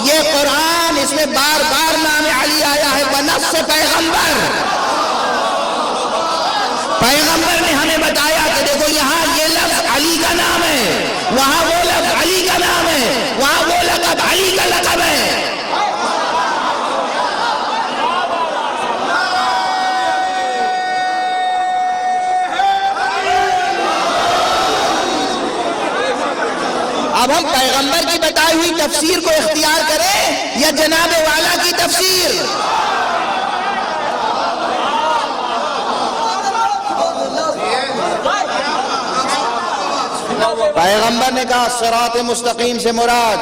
یہ قرآن، اس میں بار بار نام علی آیا ہے بنص پیغمبر. پیغمبر نے ہمیں بتایا کہ دیکھو یہاں یہ لفظ علی کا نام ہے، وہاں وہ لفظ علی کا نام ہے، وہاں وہ لقب علی کا لقب ہے. اب ہم پیغمبر کی بتائی ہوئی تفسیر کو اختیار کریں یا جناب والا کی تفسیر؟ پیغمبر نے کہا صراط مستقیم سے مراد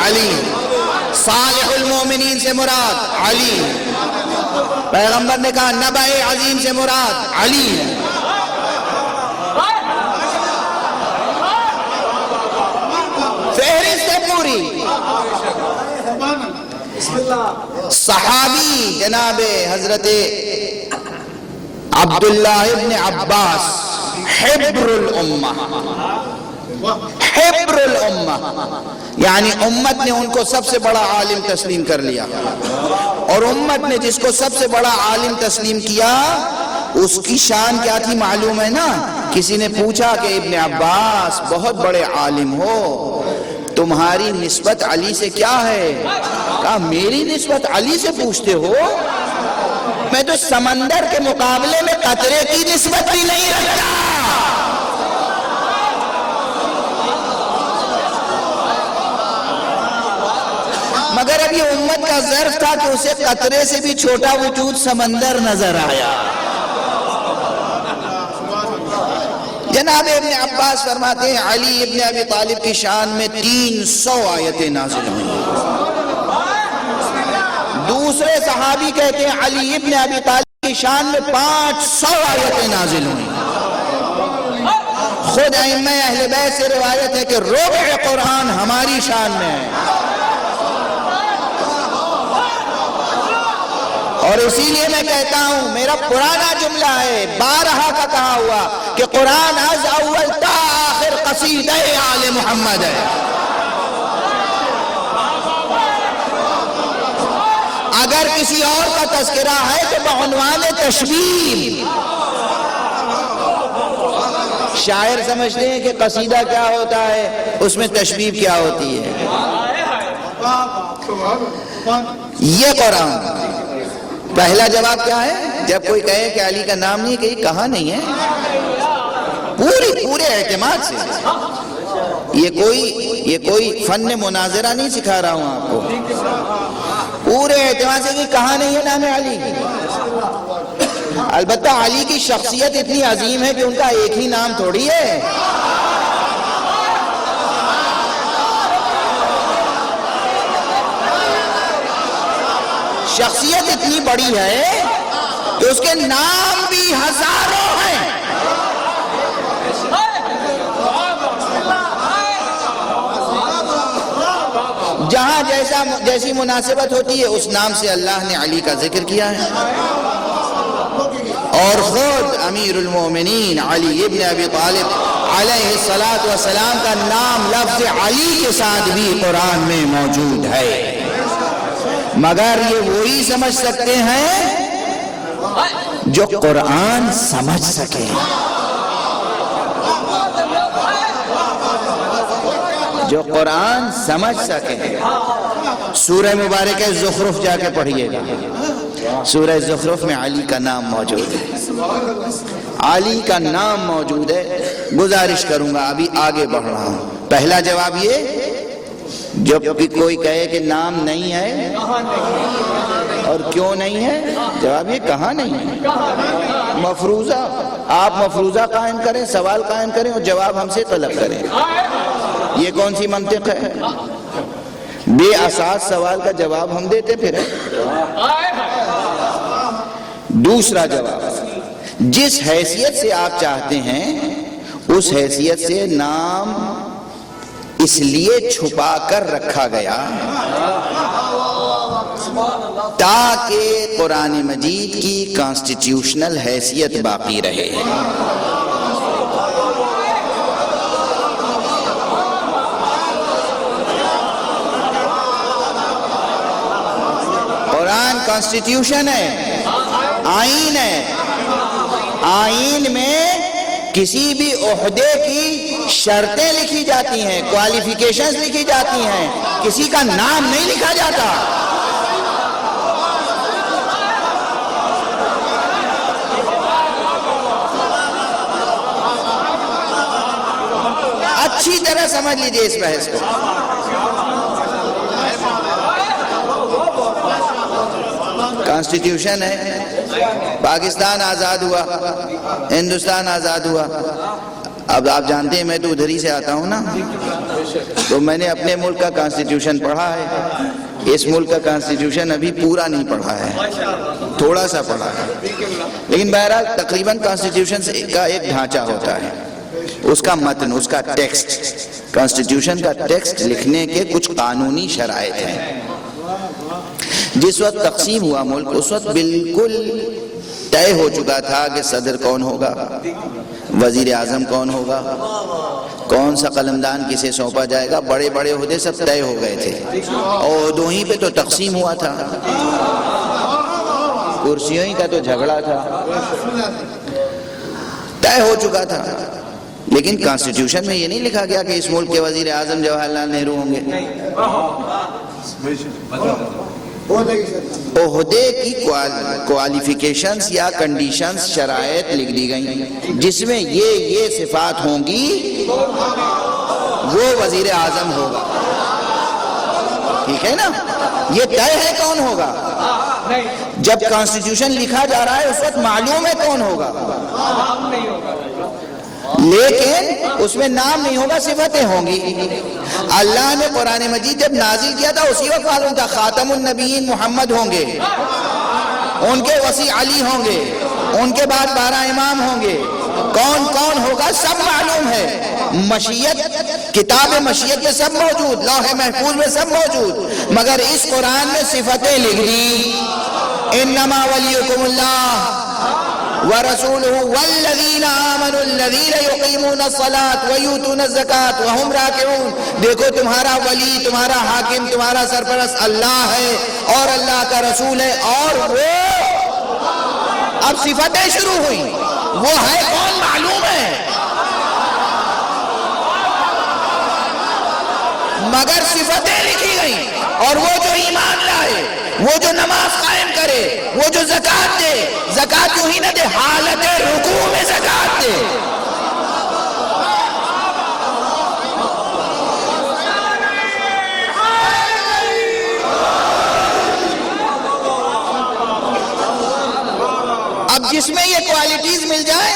علی، صالح المومنین سے مراد علی. پیغمبر نے کہا نبأ عظیم سے مراد علی. فہرست ہے پوری. صحابی جناب حضرت عبداللہ ابن عباس حبر الامہ، حبر الامہ یعنی امت نے ان کو سب سے بڑا عالم تسلیم کر لیا. اور امت نے جس کو سب سے بڑا عالم تسلیم کیا اس کی شان کیا تھی معلوم ہے نا؟ کسی نے پوچھا کہ ابن عباس بہت بڑے عالم ہو، تمہاری نسبت علی سے کیا ہے؟ کہا میری نسبت علی سے پوچھتے ہو؟ میں تو سمندر کے مقابلے میں قطرے کی نسبت بھی نہیں رکھتا. مگر اب یہ امت کا ظرف تھا کہ اسے قطرے سے بھی چھوٹا وجود سمندر نظر آیا. جناب ابن عباس فرماتے ہیں علی ابن ابی طالب کی شان میں 300 آیتیں نازل ہوئیں. دوسرے صحابی کہتے ہیں علی ابن ابی طالب کی شان میں 500 آیتیں نازل ہوئیں. خود ائمہ اہل بیت سے روایت ہے کہ ربع قرآن ہماری شان میں ہے. اور اسی لیے میں کہتا ہوں، میرا پرانا جملہ ہے، بارہا کا کہا ہوا کہ قرآن از اول تا آخر قصیدہ آل محمد ہے. اگر کسی اور کا تذکرہ ہے تو بعنوان تشبیہ. شاعر سمجھتے ہیں کہ قصیدہ کیا ہوتا ہے، اس میں تشبیہ کیا ہوتی ہے. یہ قرآن پہلا جواب کیا ہے؟ جب کوئی کہے کہ علی کا نام نہیں، کہ کہاں نہیں ہے، پورے اعتماد سے. یہ کوئی فن مناظرہ نہیں سکھا رہا ہوں آپ کو، پورے اعتماد سے کہ کہاں نہیں ہے نام علی. البتہ علی کی شخصیت اتنی عظیم ہے کہ ان کا ایک ہی نام تھوڑی ہے. شخصیت اتنی بڑی ہے کہ اس کے نام بھی ہزاروں ہیں. جہاں جیسی مناسبت ہوتی ہے اس نام سے اللہ نے علی کا ذکر کیا ہے. اور خود امیر المومنین علی ابن ابی طالب علیہ السلام کا نام لفظ علی کے ساتھ بھی قرآن میں موجود ہے. مگر یہ وہی سمجھ سکتے ہیں جو قرآن سمجھ سکے. جو قرآن سمجھ سکے. سورہ مبارک زخرف جا کے پڑھیے گا. سورہ زخرف میں علی کا نام موجود ہے. علی کا نام موجود ہے. گزارش کروں گا، ابھی آگے بڑھ رہا ہوں. پہلا جواب یہ، جب بھی کوئی کہے کہ نام نہیں ہے اور کیوں نہیں ہے، جواب یہ کہاں نہیں ہے. مفروضہ، آپ مفروضہ قائم کریں، سوال قائم کریں اور جواب ہم سے طلب کریں. یہ کون سی منطق ہے؟ بے اساس سوال کا جواب ہم دیتے پھر. دوسرا جواب، جس حیثیت سے آپ چاہتے ہیں اس حیثیت سے نام اس لیے چھپا کر رکھا گیا تاکہ قرآن مجید کی کانسٹیٹیوشنل حیثیت باقی رہے. قرآن کانسٹیٹیوشن ہے، آئین ہے. آئین میں کسی بھی عہدے کی شرطیں لکھی جاتی ہیں، کوالیفیکیشنز لکھی جاتی ہیں، کسی کا نام نہیں لکھا جاتا. اچھی طرح سمجھ لیجئے اس بحث کو. کانسٹیٹیوشن ہے، پاکستان آزاد ہوا، ہندوستان آزاد ہوا. اب آپ جانتے ہیں میں تو ادھر ہی سے آتا ہوں نا، تو میں نے اپنے ملک کا کانسٹیٹیوشن پڑھا ہے. اس ملک کا کانسٹیٹیوشن ابھی پورا نہیں پڑھا ہے، تھوڑا سا پڑھا ہے. لیکن بہرحال تقریباً کانسٹیٹیوشن کا ایک ڈھانچہ ہوتا ہے، اس کا متن، اس کا ٹیکسٹ. کانسٹیٹیوشن کا ٹیکسٹ لکھنے کے کچھ قانونی شرائط ہیں. جس وقت تقسیم ہوا ملک، اس وقت بالکل طے ہو چکا تھا کہ صدر کون ہوگا، وزیر اعظم کون ہوگا، کون سا قلمدان کسے سونپا جائے گا. بڑے بڑے عہدے سب طے ہو گئے تھے اور دو ہی پہ تو تقسیم ہوا تھا. کرسیوں ہی کا تو جھگڑا تھا، طے ہو چکا تھا. لیکن کانسٹیٹیوشن میں یہ نہیں لکھا گیا کہ اس ملک کے وزیر اعظم جواہر لال نہرو ہوں گے. عہدے کی کوالیفیکیشنز یا کنڈیشنز، شرائط لکھ دی گئیں جس میں یہ صفات ہوں گی وہ وزیر اعظم ہوگا. ٹھیک ہے نا، یہ طے ہے کون ہوگا. جب کانسٹیٹیوشن لکھا جا رہا ہے اس وقت معلوم ہے کون ہوگا، لیکن اس میں نام نہیں ہوگا، صفتیں ہوں گی. اللہ نے قرآن مجید جب نازل کیا تھا اسی وقت معلوم تھا خاتم النبیین محمد ہوں گے، ان کے وسیع علی ہوں گے، ان کے بعد 12 امام ہوں گے. کون کون ہوگا سب معلوم ہے. مشیت، کتاب مشیت میں سب موجود، لوح محفوظ میں سب موجود، مگر اس قرآن میں صفتیں لکھ دی. انما ولیکم اللہ ورسولہ والذین آمنوا الذین یقیمون الصلاة ویؤتون الزکاة وہم راکعون. دیکھو تمہارا ولی، تمہارا حاکم، تمہارا سرپرست اللہ ہے اور اللہ کا رسول ہے. اور وہ اب صفتیں شروع ہوئی، وہ ہے کون معلوم ہے، مگر صفتیں لکھی گئی. اور وہ جو ایمان لائے، وہ جو نماز قائم کرے، وہ جو زکوٰۃ دے، زکوٰۃ یوں ہی نہ دے، حالت رکوع میں زکوٰۃ دے. اب جس میں یہ کوالٹیز مل جائے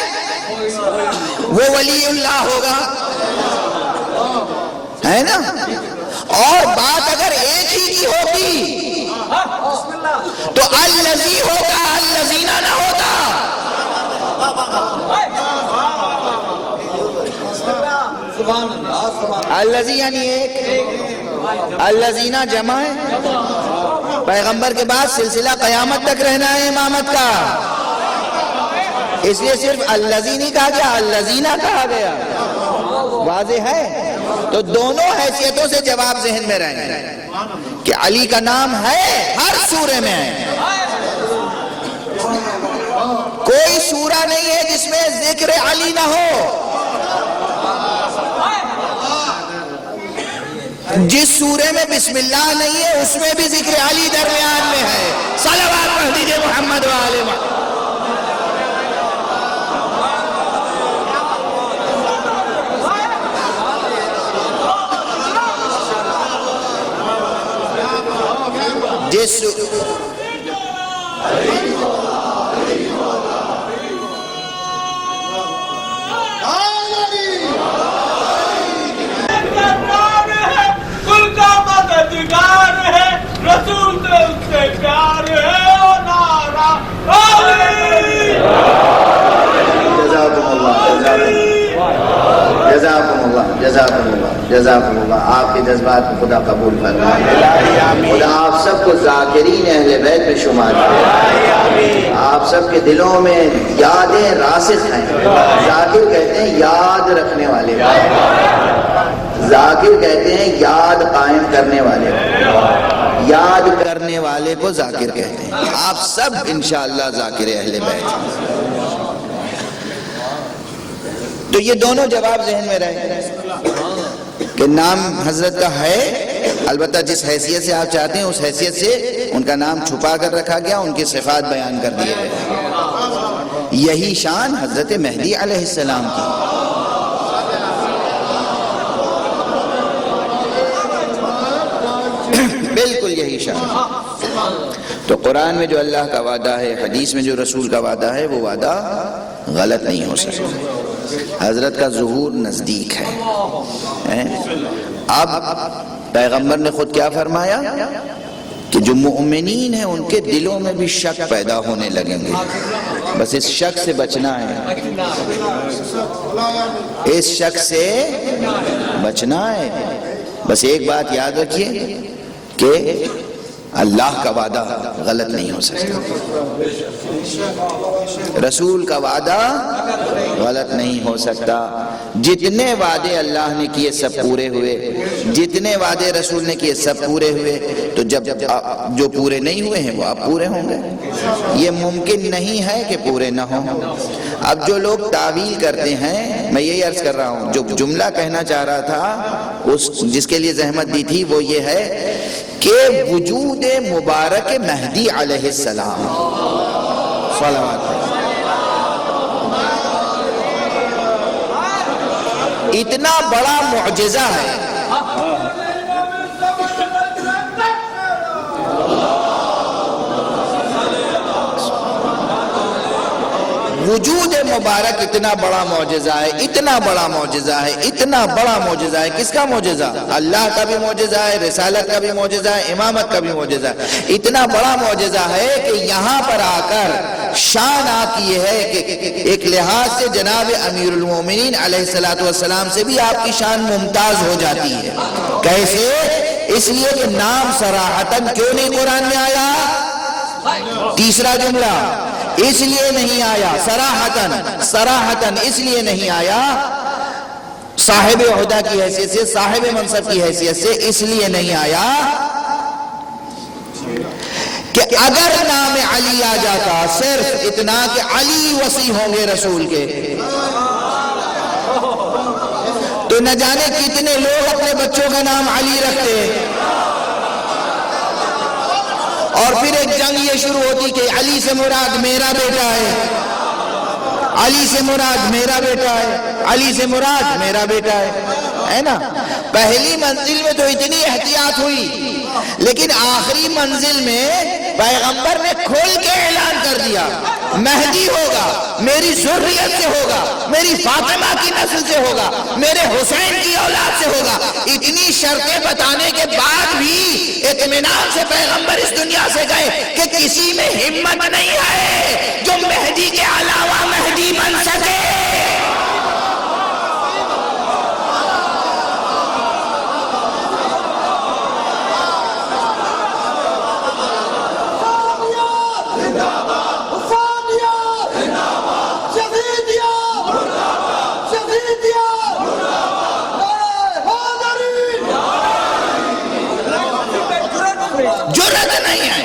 وہ ولی اللہ ہوگا، ہے نا. اور بات اگر ایک ہی کی ہوتی تو الذی ہوگا، الذین نہ ہوتا. الذی یعنی ایک، الذین جمع ہے. پیغمبر کے بعد سلسلہ قیامت تک رہنا ہے امامت کا، اس لیے صرف الذی نہیں کہا گیا، الذین کہا گیا. واضح ہے. تو دونوں حیثیتوں سے جواب ذہن میں رہیں کہ علی کا نام ہے، ہر سورے میں ہے، کوئی سورہ نہیں ہے جس میں ذکر علی نہ ہو، جس سورے میں بسم اللہ نہیں ہے اس میں بھی ذکر علی درمیان میں ہے۔ صلوات پڑھ دیجئے محمد وآل محمد۔ جس رسول سے اس سے پیار ہے اور نعرہ جزاکم اللہ آپ کے جذبات کو خدا قبول فرمائے، خدا آپ سب کو ذاکرین اہل بیت میں شمار کرے، آپ سب کے دلوں میں یادیں راسخ ہیں۔ ذاکر کہتے ہیں یاد رکھنے والے، ذاکر کہتے ہیں یاد قائم کرنے والے، یاد کرنے والے کو ذاکر کہتے ہیں۔ آپ سب انشاءاللہ ذاکر اہل بیت۔ تو یہ دونوں جواب ذہن میں رہے کہ نام حضرت کا ہے، البتہ جس حیثیت سے آپ چاہتے ہیں اس حیثیت سے ان کا نام چھپا کر رکھا گیا، ان کی صفات بیان کر دیے گئے۔ یہی شان حضرت مہدی علیہ السلام کی، بالکل یہی شان۔ تو قرآن میں جو اللہ کا وعدہ ہے، حدیث میں جو رسول کا وعدہ ہے، وہ وعدہ غلط نہیں ہو سکتا۔ حضرت کا ظہور نزدیک ہے۔ اب پیغمبر نے خود کیا فرمایا کہ جو مؤمنین ہیں ان کے دلوں میں بھی شک پیدا ہونے لگیں گے، بس اس شک سے بچنا ہے، اس شک سے بچنا ہے۔ بس ایک بات یاد رکھیے کہ اللہ کا وعدہ غلط نہیں ہو سکتا، رسول کا وعدہ غلط نہیں ہو سکتا۔ جتنے وعدے اللہ نے کیے سب پورے ہوئے، جتنے وعدے رسول نے کیے سب پورے ہوئے، تو جب جو پورے نہیں ہوئے ہیں وہ اب پورے ہوں گے۔ یہ ممکن نہیں ہے کہ پورے نہ ہوں۔ اب جو لوگ تعویل کرتے ہیں، میں یہی عرض کر رہا ہوں، جو جملہ کہنا چاہ رہا تھا جس کے لیے زحمت دی تھی وہ یہ ہے کہ وجود مبارک مہدی علیہ السلام صلوات اتنا بڑا معجزہ ہے، وجود مبارک اتنا بڑا معجزہ ہے، اتنا بڑا معجزہ ہے، اتنا بڑا معجزہ ہے۔ کس کا معجزہ؟ اللہ کا بھی معجزہ ہے، رسالت کا بھی معجزہ ہے، امامت کا بھی معجزہ ہے۔ اتنا بڑا معجزہ ہے کہ یہاں پر آ کر شان آپ کی یہ ہے کہ ایک لحاظ سے جناب امیر المومنین علیہ السلام سے بھی آپ کی شان ممتاز ہو جاتی ہے۔ کیسے؟ اس لیے کہ نام صراحتاً کیوں نہیں قرآن میں آیا؟ تیسرا جملہ اس لیے نہیں آیا، صراحتاً اس لیے نہیں آیا، صاحب عہدہ کی حیثیت سے، صاحب منصب کی حیثیت سے اس لیے نہیں آیا کہ اگر نام علی آ جاتا صرف اتنا کہ علی وصی ہوں گے رسول کے، تو نہ جانے کتنے لوگ اپنے بچوں کا نام علی رکھتے، اور پھر ایک جنگ یہ شروع ہوتی کہ علی سے مراد میرا بیٹا ہے، علی سے مراد میرا بیٹا ہے، علی سے مراد میرا بیٹا ہے نا۔ پہلی منزل میں تو اتنی احتیاط ہوئی، لیکن آخری منزل میں پیغمبر نے کھول کے اعلان کر دیا مہدی ہوگا، میری ذریت سے ہوگا، میری فاطمہ کی نسل سے ہوگا، میرے حسین کی اولاد سے ہوگا۔ اتنی شرطیں بتانے کے بعد بھی اطمینان سے پیغمبر اس دنیا سے گئے کہ کسی میں ہمت نہیں ہے جو مہدی کے علاوہ مہدی بن سکے۔ جرأت نہیں ہے،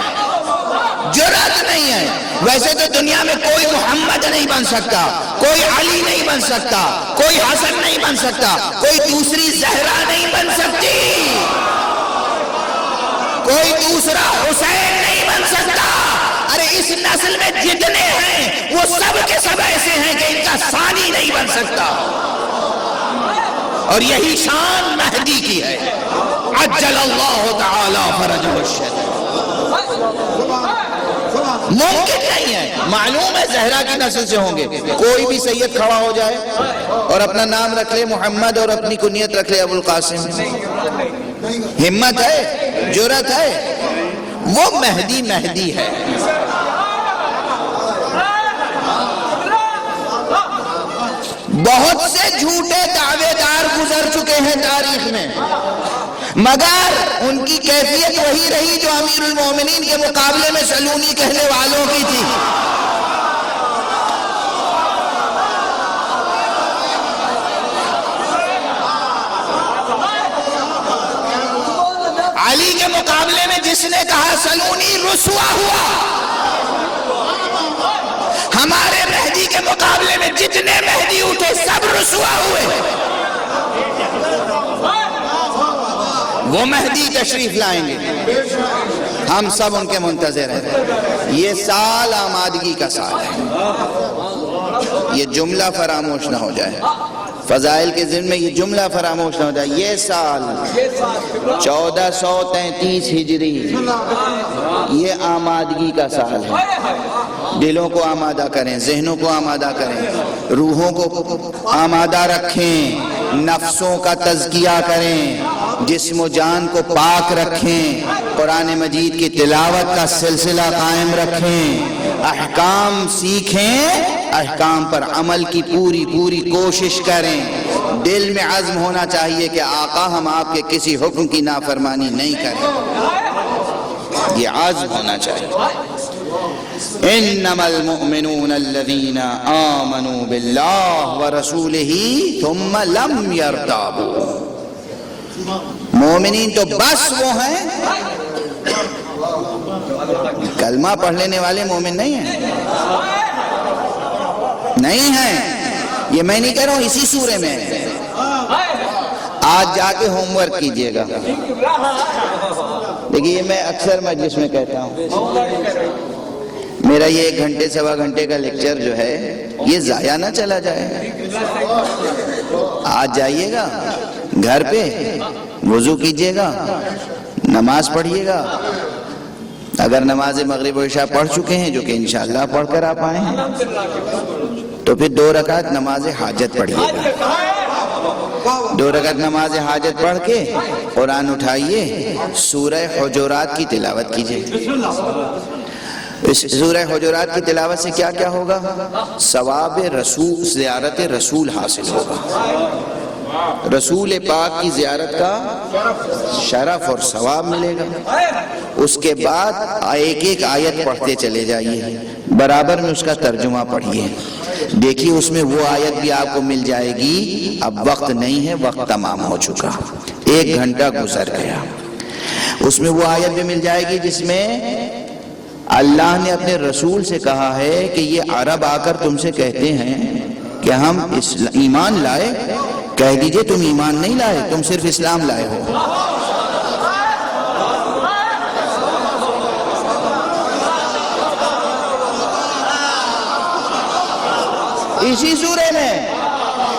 جرأت نہیں ہے. ویسے تو دنیا میں کوئی محمد نہیں بن سکتا، کوئی علی نہیں بن سکتا، کوئی حسن نہیں بن سکتا، کوئی دوسری زہرا نہیں بن سکتی، کوئی دوسرا حسین نہیں بن سکتا. ارے اس نسل میں جتنے ہیں وہ سب کے سب ایسے ہیں کہ ان کا ثانی نہیں بن سکتا. اور یہی شان مہدی کی ہے. عجل اللہ تعالی فرجہ الشریف. ممکن نہیں ہے. معلوم ہے زہرا کی نسل سے ہوں گے. کوئی بھی سید کھڑا ہو جائے اور اپنا نام رکھ لے محمد اور اپنی کنیت رکھ لے ابو القاسم، ہمت ہے، جرأت ہے. وہ مہدی مہدی ہے. بہت سے جھوٹے دعوے دار گزر چکے ہیں تاریخ میں، مگر ان کی کیفیت وہی رہی جو امیر المومنین کے مقابلے میں سلونی کہنے والوں کی تھی. علی کے مقابلے میں جس نے کہا سلونی رسوا ہوا. ہمارے مہدی کے مقابلے میں جتنے مہدی اٹھے سب رسوا ہوئے. وہ مہدی تشریف لائیں گے، ہم سب ان کے منتظر ہیں. یہ سال آمادگی کا سال ہے. یہ جملہ فراموش نہ ہو جائے، فضائل کے ذمن میں یہ جملہ فراموش نہ ہو جائے. یہ سال 1433 ہجری یہ آمادگی کا سال ہے. دلوں کو آمادہ کریں، ذہنوں کو آمادہ کریں، روحوں کو آمادہ رکھیں، نفسوں کا تزکیہ کریں، جسم و جان کو پاک رکھیں، قرآن مجید کی تلاوت کا سلسلہ قائم رکھیں، احکام سیکھیں، احکام پر عمل کی پوری کوشش کریں. دل میں عزم ہونا چاہیے کہ آقا ہم آپ کے کسی حکم کی نافرمانی نہیں کریں. یہ عزم ہونا چاہیے. انما المؤمنون الذين آمنوا بالله ورسوله ثم لم يرتابوا. مومنین تو بس وہ ہیں، کلمہ پڑھ لینے والے مومن نہیں ہیں، نہیں ہیں. یہ میں نہیں کہہ رہا ہوں، اسی سورے میں آج جا کے ہوم ورک کیجئے گا. دیکھیے یہ میں اکثر مجلس میں کہتا ہوں، میرا یہ 1 گھنٹے سوا گھنٹے کا لیکچر جو ہے یہ ضائع نہ چلا جائے. آج جائیے گا گھر پہ، وضو کیجئے گا، نماز پڑھیے گا. اگر نماز مغرب و عشاء پڑھ چکے ہیں، جو کہ انشاءاللہ پڑھ کر آپ آئے ہیں، تو پھر 2 رکعت نماز حاجت پڑھیے گا. 2 رکعت نماز حاجت پڑھ کے قرآن اٹھائیے، سورہ حجرات کی تلاوت کیجئے. اس سورہ حجرات کی تلاوت سے کیا کیا ہوگا؟ ثواب رسول، زیارت رسول حاصل ہوگا. رسول پاک کی زیارت کا شرف اور ثواب ملے گا. اس کے بعد ایک آیت پڑھتے چلے جائیے، برابر میں اس کا ترجمہ پڑھیے. دیکھیے اس میں وہ آیت بھی آپ کو مل جائے گی. اب وقت نہیں ہے، وقت تمام ہو چکا، 1 گھنٹہ گزر گیا. اس میں وہ آیت بھی مل جائے گی جس میں اللہ نے اپنے رسول سے کہا ہے کہ یہ عرب آ کر تم سے کہتے ہیں کہ ہم ایمان لائے. کہہ دیجئے تم ایمان نہیں لائے، تم صرف اسلام لائے ہو.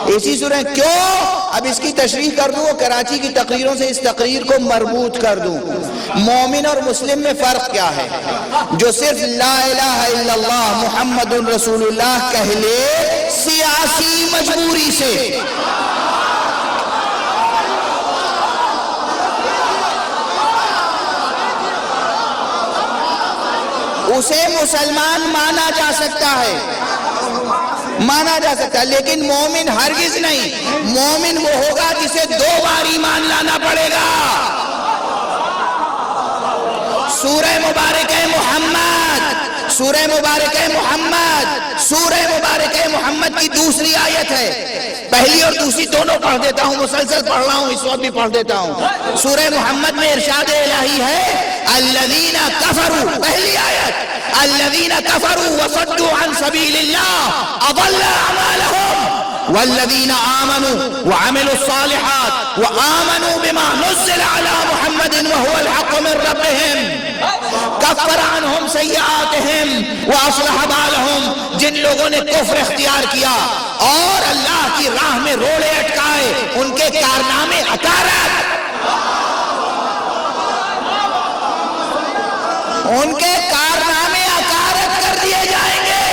اسی سورہ کیوں؟ اب اس کی تشریح کر دوں، کراچی کی تقریروں سے اس تقریر کو مربوط کر دوں. مومن اور مسلم میں فرق کیا ہے؟ جو صرف لا الہ الا اللہ محمد رسول اللہ کہہ لے سیاسی مجبوری سے، اسے مسلمان مانا جا سکتا ہے، لیکن مومن ہرگز نہیں. مومن وہ ہوگا جسے 2 بار ایمان لانا پڑے گا. سورہ مبارک ہے محمد، سورہ مبارک محمد، سورہ مبارک محمد کی دوسری آیت ہے، پہلی اور دوسری دونوں پڑھ دیتا ہوں، مسلسل پڑھ رہا ہوں، اس وقت بھی پڑھ دیتا ہوں۔ سورہ محمد میں ارشاد الہی ہے الذین کفروا، پہلی آیت، الذین کفروا وصدوا عن سبیل اللہ اضل اعمالهم والذین آمنوا وعملوا الصالحات وآمنوا بما نزل على محمد وهو الحق من ربهم کفر عنہم سیئاتہم واصلح بالہم، جن لوگوں نے کفر اختیار کیا اور اللہ کی راہ میں روڑے اٹکائے، ان کے کارنامے اکارت، ان کے کارنامے اکارت کر دیے جائیں گے،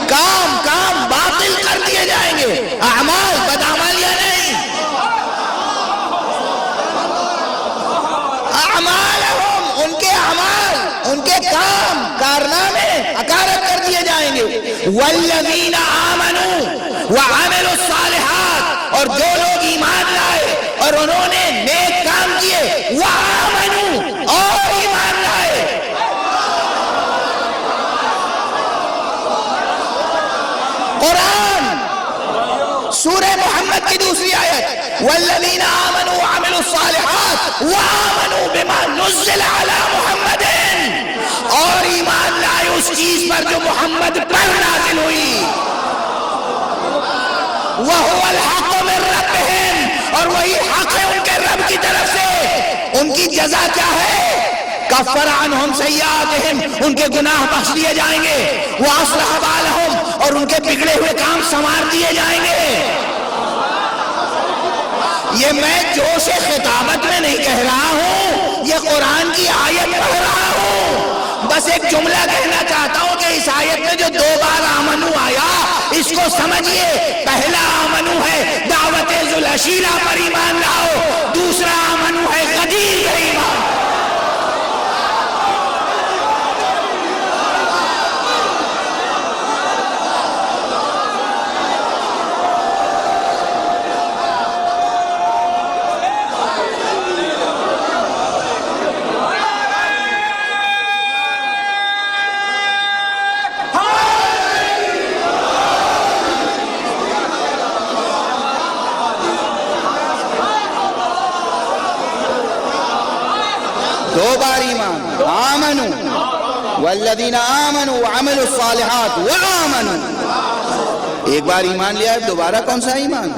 کام باطل کر دیے جائیں گے، اعمال بدعمالیاں نہیں، اعمالہم، ان کے اعمال، ان کے کام کارنامے اکارت کر دیے جائیں گے۔ والذین آمنوا وعملوا الصالحات، اور جو لوگ ایمان لائے اور انہوں نے نیک کام کیے، وآمنوا، اور ایمان لائے، قرآن سورہ محمد کی دوسری آیت، والذین آمنوا وعملوا الصالحات وآمنوا بما نزل علی محمد، اور ایمان لائے اس چیز پر جو محمد پر نازل ہوئی، وَهُوَ الْحَقُّ مِن رَّبِّهِمْ، اور وہی حق ہے ان کے رب کی طرف سے۔ ان کی جزا کیا ہے؟ کفر عنہم سیئاتہم، ان کے گناہ بخش دیے جائیں گے، وَأَصْلَحَ بَالَهُمْ، اور ان کے بگڑے ہوئے کام سنوار دیے جائیں گے۔ یہ میں جوش خطابت میں نہیں کہہ رہا ہوں، یہ قرآن کی آیت پڑھ رہا ہوں۔ بس ایک جملہ کہنا چاہتا ہوں کہ اس آیت میں جو دو بار آمنو آیا، اس کو سمجھئے، پہلا آمنو ہے دعوت ذوالعشیرہ پر ایمان لاؤ، دوسرا آمنو ہے غدیر پر ایمان۔ دو بار ایمان، آمنوا والذین آمنوا وعملوا الصالحات وآمنوا، ایک بار ایمان لیا ہے، دوبارہ کون سا ایمان؟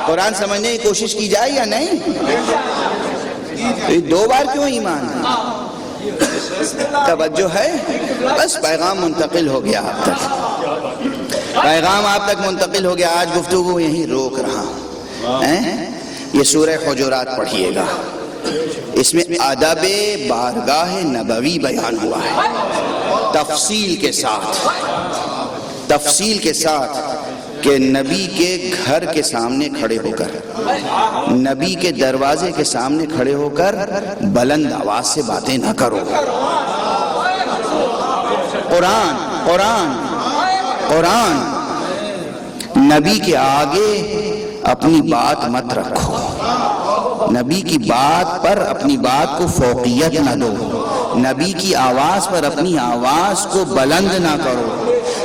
قرآن سمجھنے کی کوشش کی جائے یا نہیں؟ تو یہ دو بار کیوں ایمان ہے؟ توجہ ہے؟ بس پیغام منتقل ہو گیا آپ تک، پیغام آپ تک منتقل ہو گیا۔ آج گفتگو یہیں روک رہا ہوں۔ یہ سورہ حجرات پڑھیے گا، اس میں ادب بارگاہ نبوی بیان ہوا ہے، تفصیل کے ساتھ کہ نبی کے گھر کے سامنے کھڑے ہو کر، نبی کے دروازے کے سامنے کھڑے ہو کر بلند آواز سے باتیں نہ کرو۔ قرآن نبی کے آگے اپنی بات مت رکھو، نبی کی بات پر اپنی بات کو فوقیت نہ دو، نبی کی آواز پر اپنی آواز کو بلند نہ کرو،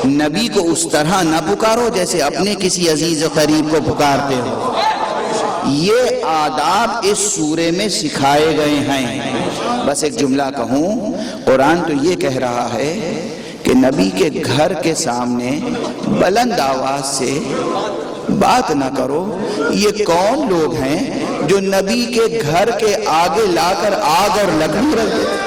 نبی کو اس طرح نہ پکارو جیسے اپنے کسی عزیز و قریب کو پکارتے ہو۔ یہ آداب اس سورے میں سکھائے گئے ہیں۔ بس ایک جملہ کہوں، قرآن تو یہ کہہ رہا ہے کہ نبی کے گھر کے سامنے بلند آواز سے بات نہ کرو۔ یہ کون لوگ ہیں جو نبی کے گھر کے آگے لا کر آگ اور لکڑی رکھ دیتے؟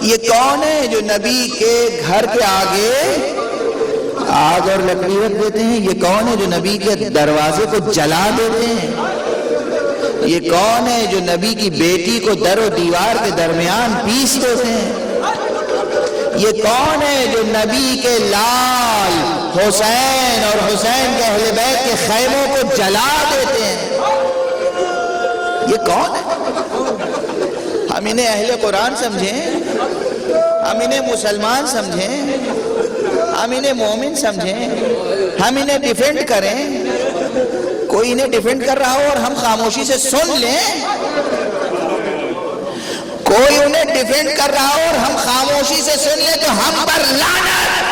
یہ کون ہے جو نبی کے گھر کے آگے آگ اور لکڑی رکھ دیتے ہیں؟ یہ کون ہے جو نبی کے دروازے کو جلا دیتے ہیں؟ یہ کون ہے جو نبی کی بیٹی کو در و دیوار کے درمیان پیس دیتے ہیں؟ یہ کون ہے جو نبی کے لال حسین اور حسین کے اہل بیت کے خیموں کو جلا دیتے ہیں؟ یہ کون ہے؟ ہم انہیں اہل قرآن سمجھیں، ہم انہیں مسلمان سمجھیں، ہم انہیں مومن سمجھیں, ہم انہیں ڈیفینڈ کریں. کوئی انہیں ڈیفینڈ کر رہا ہو اور ہم خاموشی سے سن لیں, کوئی انہیں ڈیفینڈ کر رہا ہو اور ہم خاموشی سے سن لیں تو ہم پر لعنت.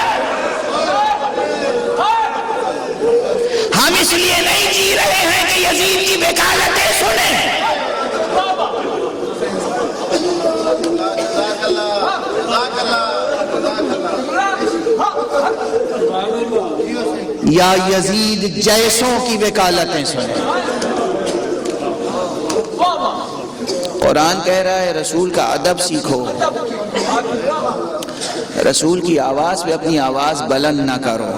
ہم اس لیے نہیں جی رہے ہیں کہ یزید کی وکالتیں سنیں. یا یزید جیسوں کی وکالتیں سنیں. قرآن کہہ رہا ہے رسول کا ادب سیکھو, رسول کی آواز پہ اپنی آواز بلند نہ کرو.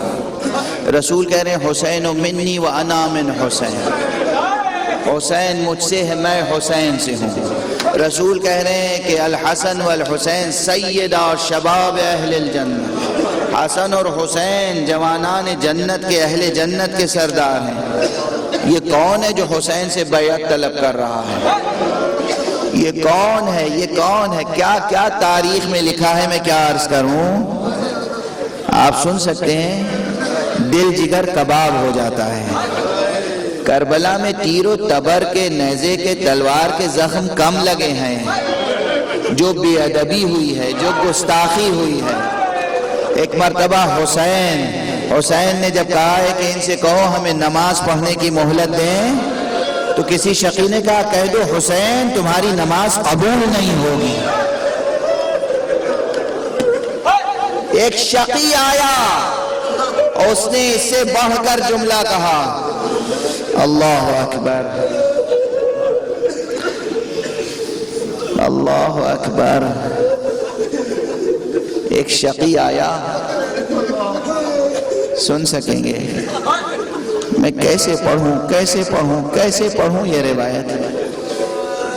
رسول کہہ رہے ہیں حسین منی و انا من حسین, حسین مجھ سے ہے میں حسین سے ہوں. رسول کہہ رہے ہیں کہ الحسن والحسین سیدہ شباب اہل الجنہ, حسن اور حسین جوانان جنت کے اہل جنت کے سردار ہیں. یہ کون ہے جو حسین سے بیعت طلب کر رہا ہے؟ یہ کون ہے, یہ کون ہے؟ کیا کیا تاریخ میں لکھا ہے, میں کیا عرض کروں. آپ سن سکتے ہیں, دل جگر کباب ہو جاتا ہے. کربلا میں تیر و تبر کے, نیزے کے, تلوار کے زخم کم لگے ہیں. جو بے ادبی ہوئی ہے, جو گستاخی ہوئی ہے. ایک مرتبہ حسین نے جب کہا ہے کہ ان سے کہو ہمیں نماز پڑھنے کی مہلت دیں, تو کسی شقی نے کہا کہہ دو حسین تمہاری نماز قبول نہیں ہوگی. ایک شقی آیا, اس نے اس سے بڑھ کر جملہ کہا, اللہ اکبر اللہ اکبر. ایک شقی آیا, سن سکیں گے میں کیسے پڑھوں یہ روایت.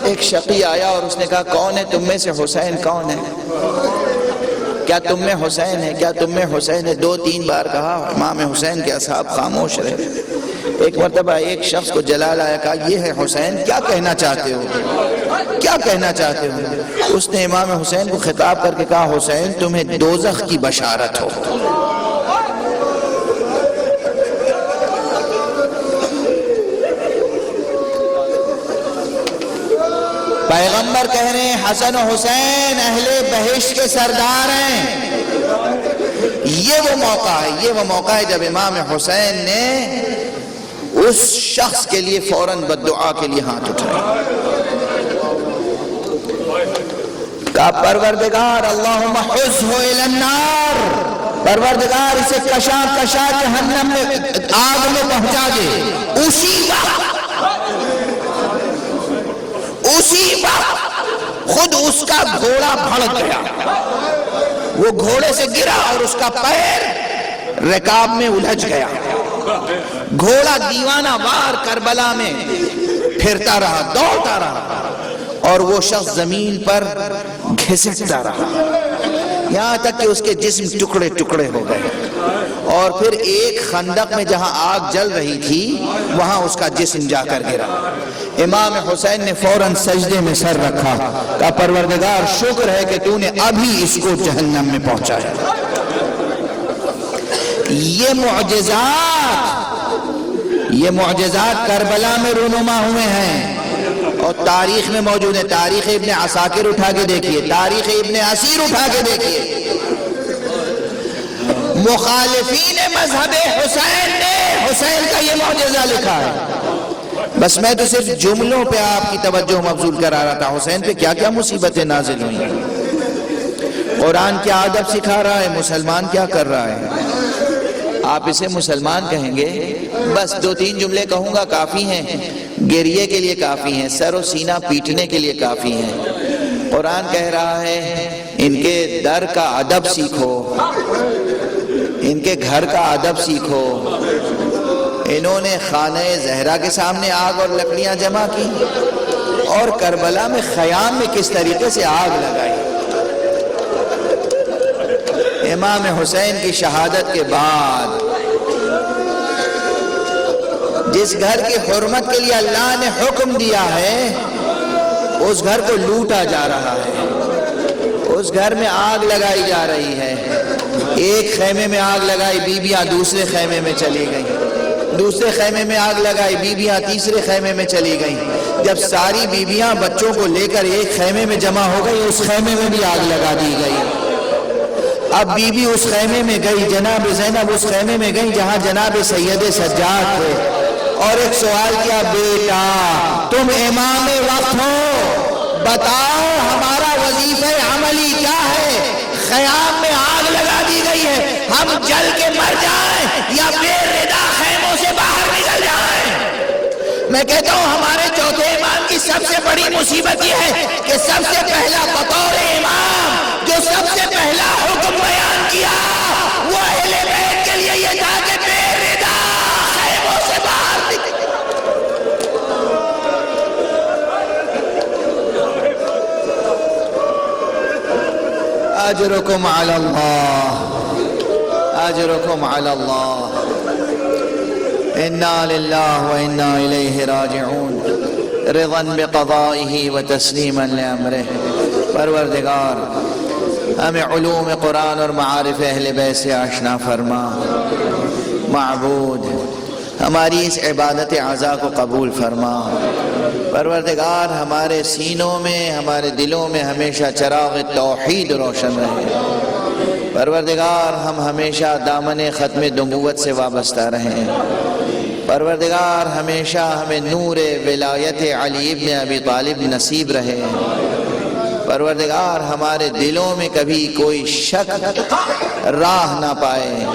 ایک شقی آیا اور اس نے کہا کون ہے تم میں سے حسین کون ہے, کیا تم میں حسین ہے, کیا تم میں حسین ہے. 2-3 بار کہا, امام حسین کے اصحاب خاموش رہے. ایک مرتبہ ایک شخص کو جلال آیا, کہا یہ ہے حسین, کیا کہنا چاہتے ہو, کیا کہنا چاہتے ہو. اس نے امام حسین کو خطاب کر کے کہا حسین تمہیں دوزخ کی بشارت ہو. پیغمبر کہہ رہے ہیں حسن و حسین اہل بہشت کے سردار ہیں. یہ وہ موقع ہے جب امام حسین نے اس شخص کے لیے فوراً بددعا کے لیے ہاتھ اٹھائے. کہا پروردگار اللہم حزہ الی النار, پروردگار اسے کشا جہنم میں آگ میں پہنچا دے. اسی وقت خود اس کا گھوڑا بھڑک گیا, وہ گھوڑے سے گرا اور اس کا پیر رکاب میں الجھ گیا. گھوڑا دیوانہ وار کربلا میں پھرتا رہا, دوڑتا رہا, اور وہ شخص زمین پر گھسٹتا رہا یہاں تک کہ اس کے جسم ٹکڑے ٹکڑے ہو گئے. اور پھر ایک خندق میں جہاں آگ جل رہی تھی وہاں اس کا جسم جا کر گرا. امام حسین نے فوراً سجدے میں سر رکھا, کہا پروردگار شکر ہے کہ تو نے ابھی اس کو جہنم میں پہنچایا. یہ معجزات کربلا میں رونما ہوئے ہیں اور تاریخ میں موجود ہیں. تاریخ ابن عساکر اٹھا کے دیکھیے, تاریخ ابن اسیر اٹھا کے دیکھیے. مخالفین مذہب حسین نے حسین کا یہ معجزہ لکھا ہے. بس میں تو صرف جملوں پہ آپ کی توجہ مبذول کرا رہا تھا. حسین پہ کیا کیا مصیبتیں نازل ہوئی. قرآن کیا ادب سکھا رہا ہے, مسلمان کیا کر رہا ہے. آپ اسے مسلمان کہیں گے, بس 2-3 جملے کہوں گا کافی ہیں, گریے کے لیے کافی ہیں, سر و سینہ پیٹنے کے لیے کافی ہیں. قرآن کہہ رہا ہے ان کے در کا ادب سیکھو, ان کے گھر کا ادب سیکھو. انہوں نے خانہ زہرا کے سامنے آگ اور لکڑیاں جمع کی اور کربلا میں خیام میں کس طریقے سے آگ لگائی. امام حسین کی شہادت کے بعد جس گھر کی حرمت کے لیے اللہ نے حکم دیا ہے اس گھر کو لوٹا جا رہا ہے, اس گھر میں آگ لگائی جا رہی ہے. ایک خیمے میں آگ لگائی، بیویاں دوسرے خیمے میں چلی گئیں. دوسرے خیمے میں آگ لگائی، بیویاں تیسرے خیمے میں چلی گئیں. جب ساری بیویاں بچوں کو لے کر ایک خیمے میں جمع ہو گئی، اس خیمے میں بھی آگ لگا دی گئی. اب بیوی اس خیمے میں گئی، جناب زینب اس خیمے میں گئی جہاں جناب سید سجاد تھے، اور ایک سوال کیا، بیٹا تم امام وقت ہو، بتاؤ ہمارا وظیفہ عملی کیا ہے؟ خیام میں آگ لگا دی گئی ہے، ہم جل کے مر جائیں یا بے ردا خیموں سے باہر نکل جائیں؟ میں کہتا ہوں ہمارے چوتھے امام کی سب سے بڑی مصیبت یہ ہے کہ سب سے پہلا بطور امام جو سب سے پہلا حکم بیان کیا وہ اہل بیت کے لیے یہ تھا کہ بے ردا خیموں سے باہر نکل. اجرکم علی اللہ، اجرکم علی اللہ. انا للہ و انا الیہ راجعون. رضا بقضائہ و تسلیما لامرہ. پروردگار ہمیں علوم قرآن اور معارف اہل بیت سے آشنا فرما. معبود ہماری اس عبادت عزا کو قبول فرما. پروردگار ہمارے سینوں میں، ہمارے دلوں میں ہمیشہ چراغ توحید روشن رہے. پروردگار ہم ہمیشہ دامن ختم نبوت سے وابستہ رہیں. پروردگار ہمیشہ ہمیں نور ولایت علی ابن ابی طالب نصیب رہے. پروردگار ہمارے دلوں میں کبھی کوئی شک راہ نہ پائے.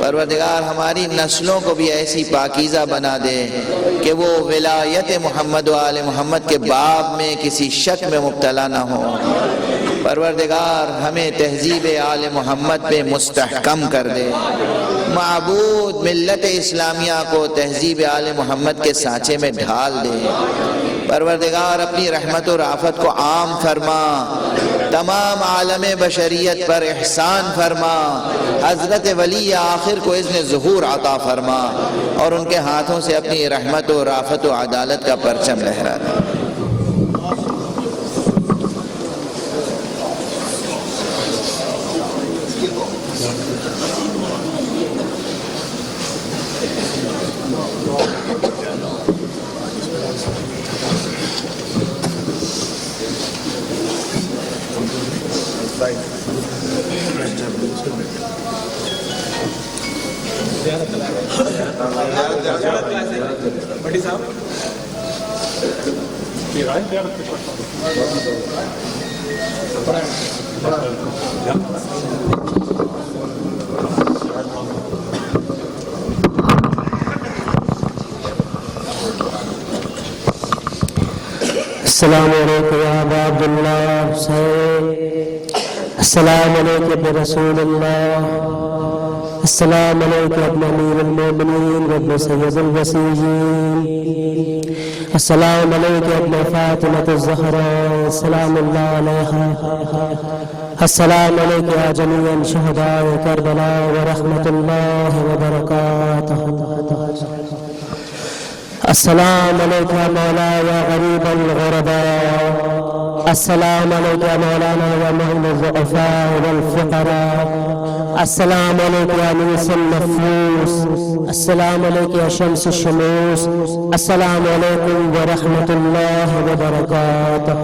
پروردگار ہماری نسلوں کو بھی ایسی پاکیزہ بنا دے کہ وہ ولایت محمد و آل محمد کے باب میں کسی شک میں مبتلا نہ ہو. پروردگار ہمیں تہذیب آل محمد پہ مستحکم کر دے. معبود ملت اسلامیہ کو تہذیب آل محمد کے سانچے میں ڈھال دے. پروردگار اپنی رحمت و رافت کو عام فرما. تمام عالم بشریت پر احسان فرما. حضرت ولی آخر کو اذن ظہور عطا فرما اور ان کے ہاتھوں سے اپنی رحمت و رافت و عدالت کا پرچم لہرا دے. بڑی صاحب السلام علیکم یا ابا عبداللہ حسین. السلام علیکم برسول اللہ. السلام علیکم ابن امیر المومنین وابن سید الوسیین. السلام علیکم ابن فاطمة الزہراء سلام اللہ علیہا. السلام علیکم یا جمیع شہداء کربلا ورحمۃ اللہ وبرکاتہ. السلام علیکم یا مولا یا غریب الغرباء. السلام علیکم یا مولانا یا معین الضعفاء والفقراء. السلام علیکم یا انیس النفوس. السلام علیکم یا شمس الشموس. السلام علیکم ورحمۃ اللہ وبرکاتہ.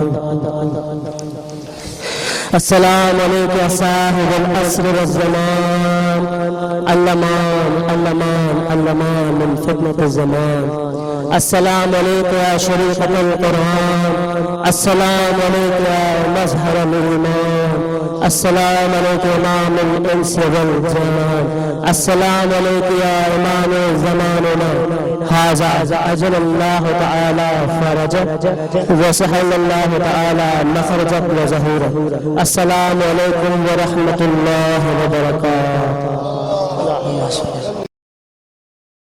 السلام علیکم یا صاحب العصر والزمان. اللمان اللمان اللمان من فتنة الزمان. السلام علیکم یا شریقۃ القرآن. السلام علیکم یا مظہر الایمان. السلام علیکم امام الانس والجان. السلام علیکم یا امام زماننا. هذا اجل اللہ تعالی فرجہ وسهل اللہ تعالی مخرجہ وظہورہ. السلام علیکم ورحمۃ اللہ وبرکاتہ.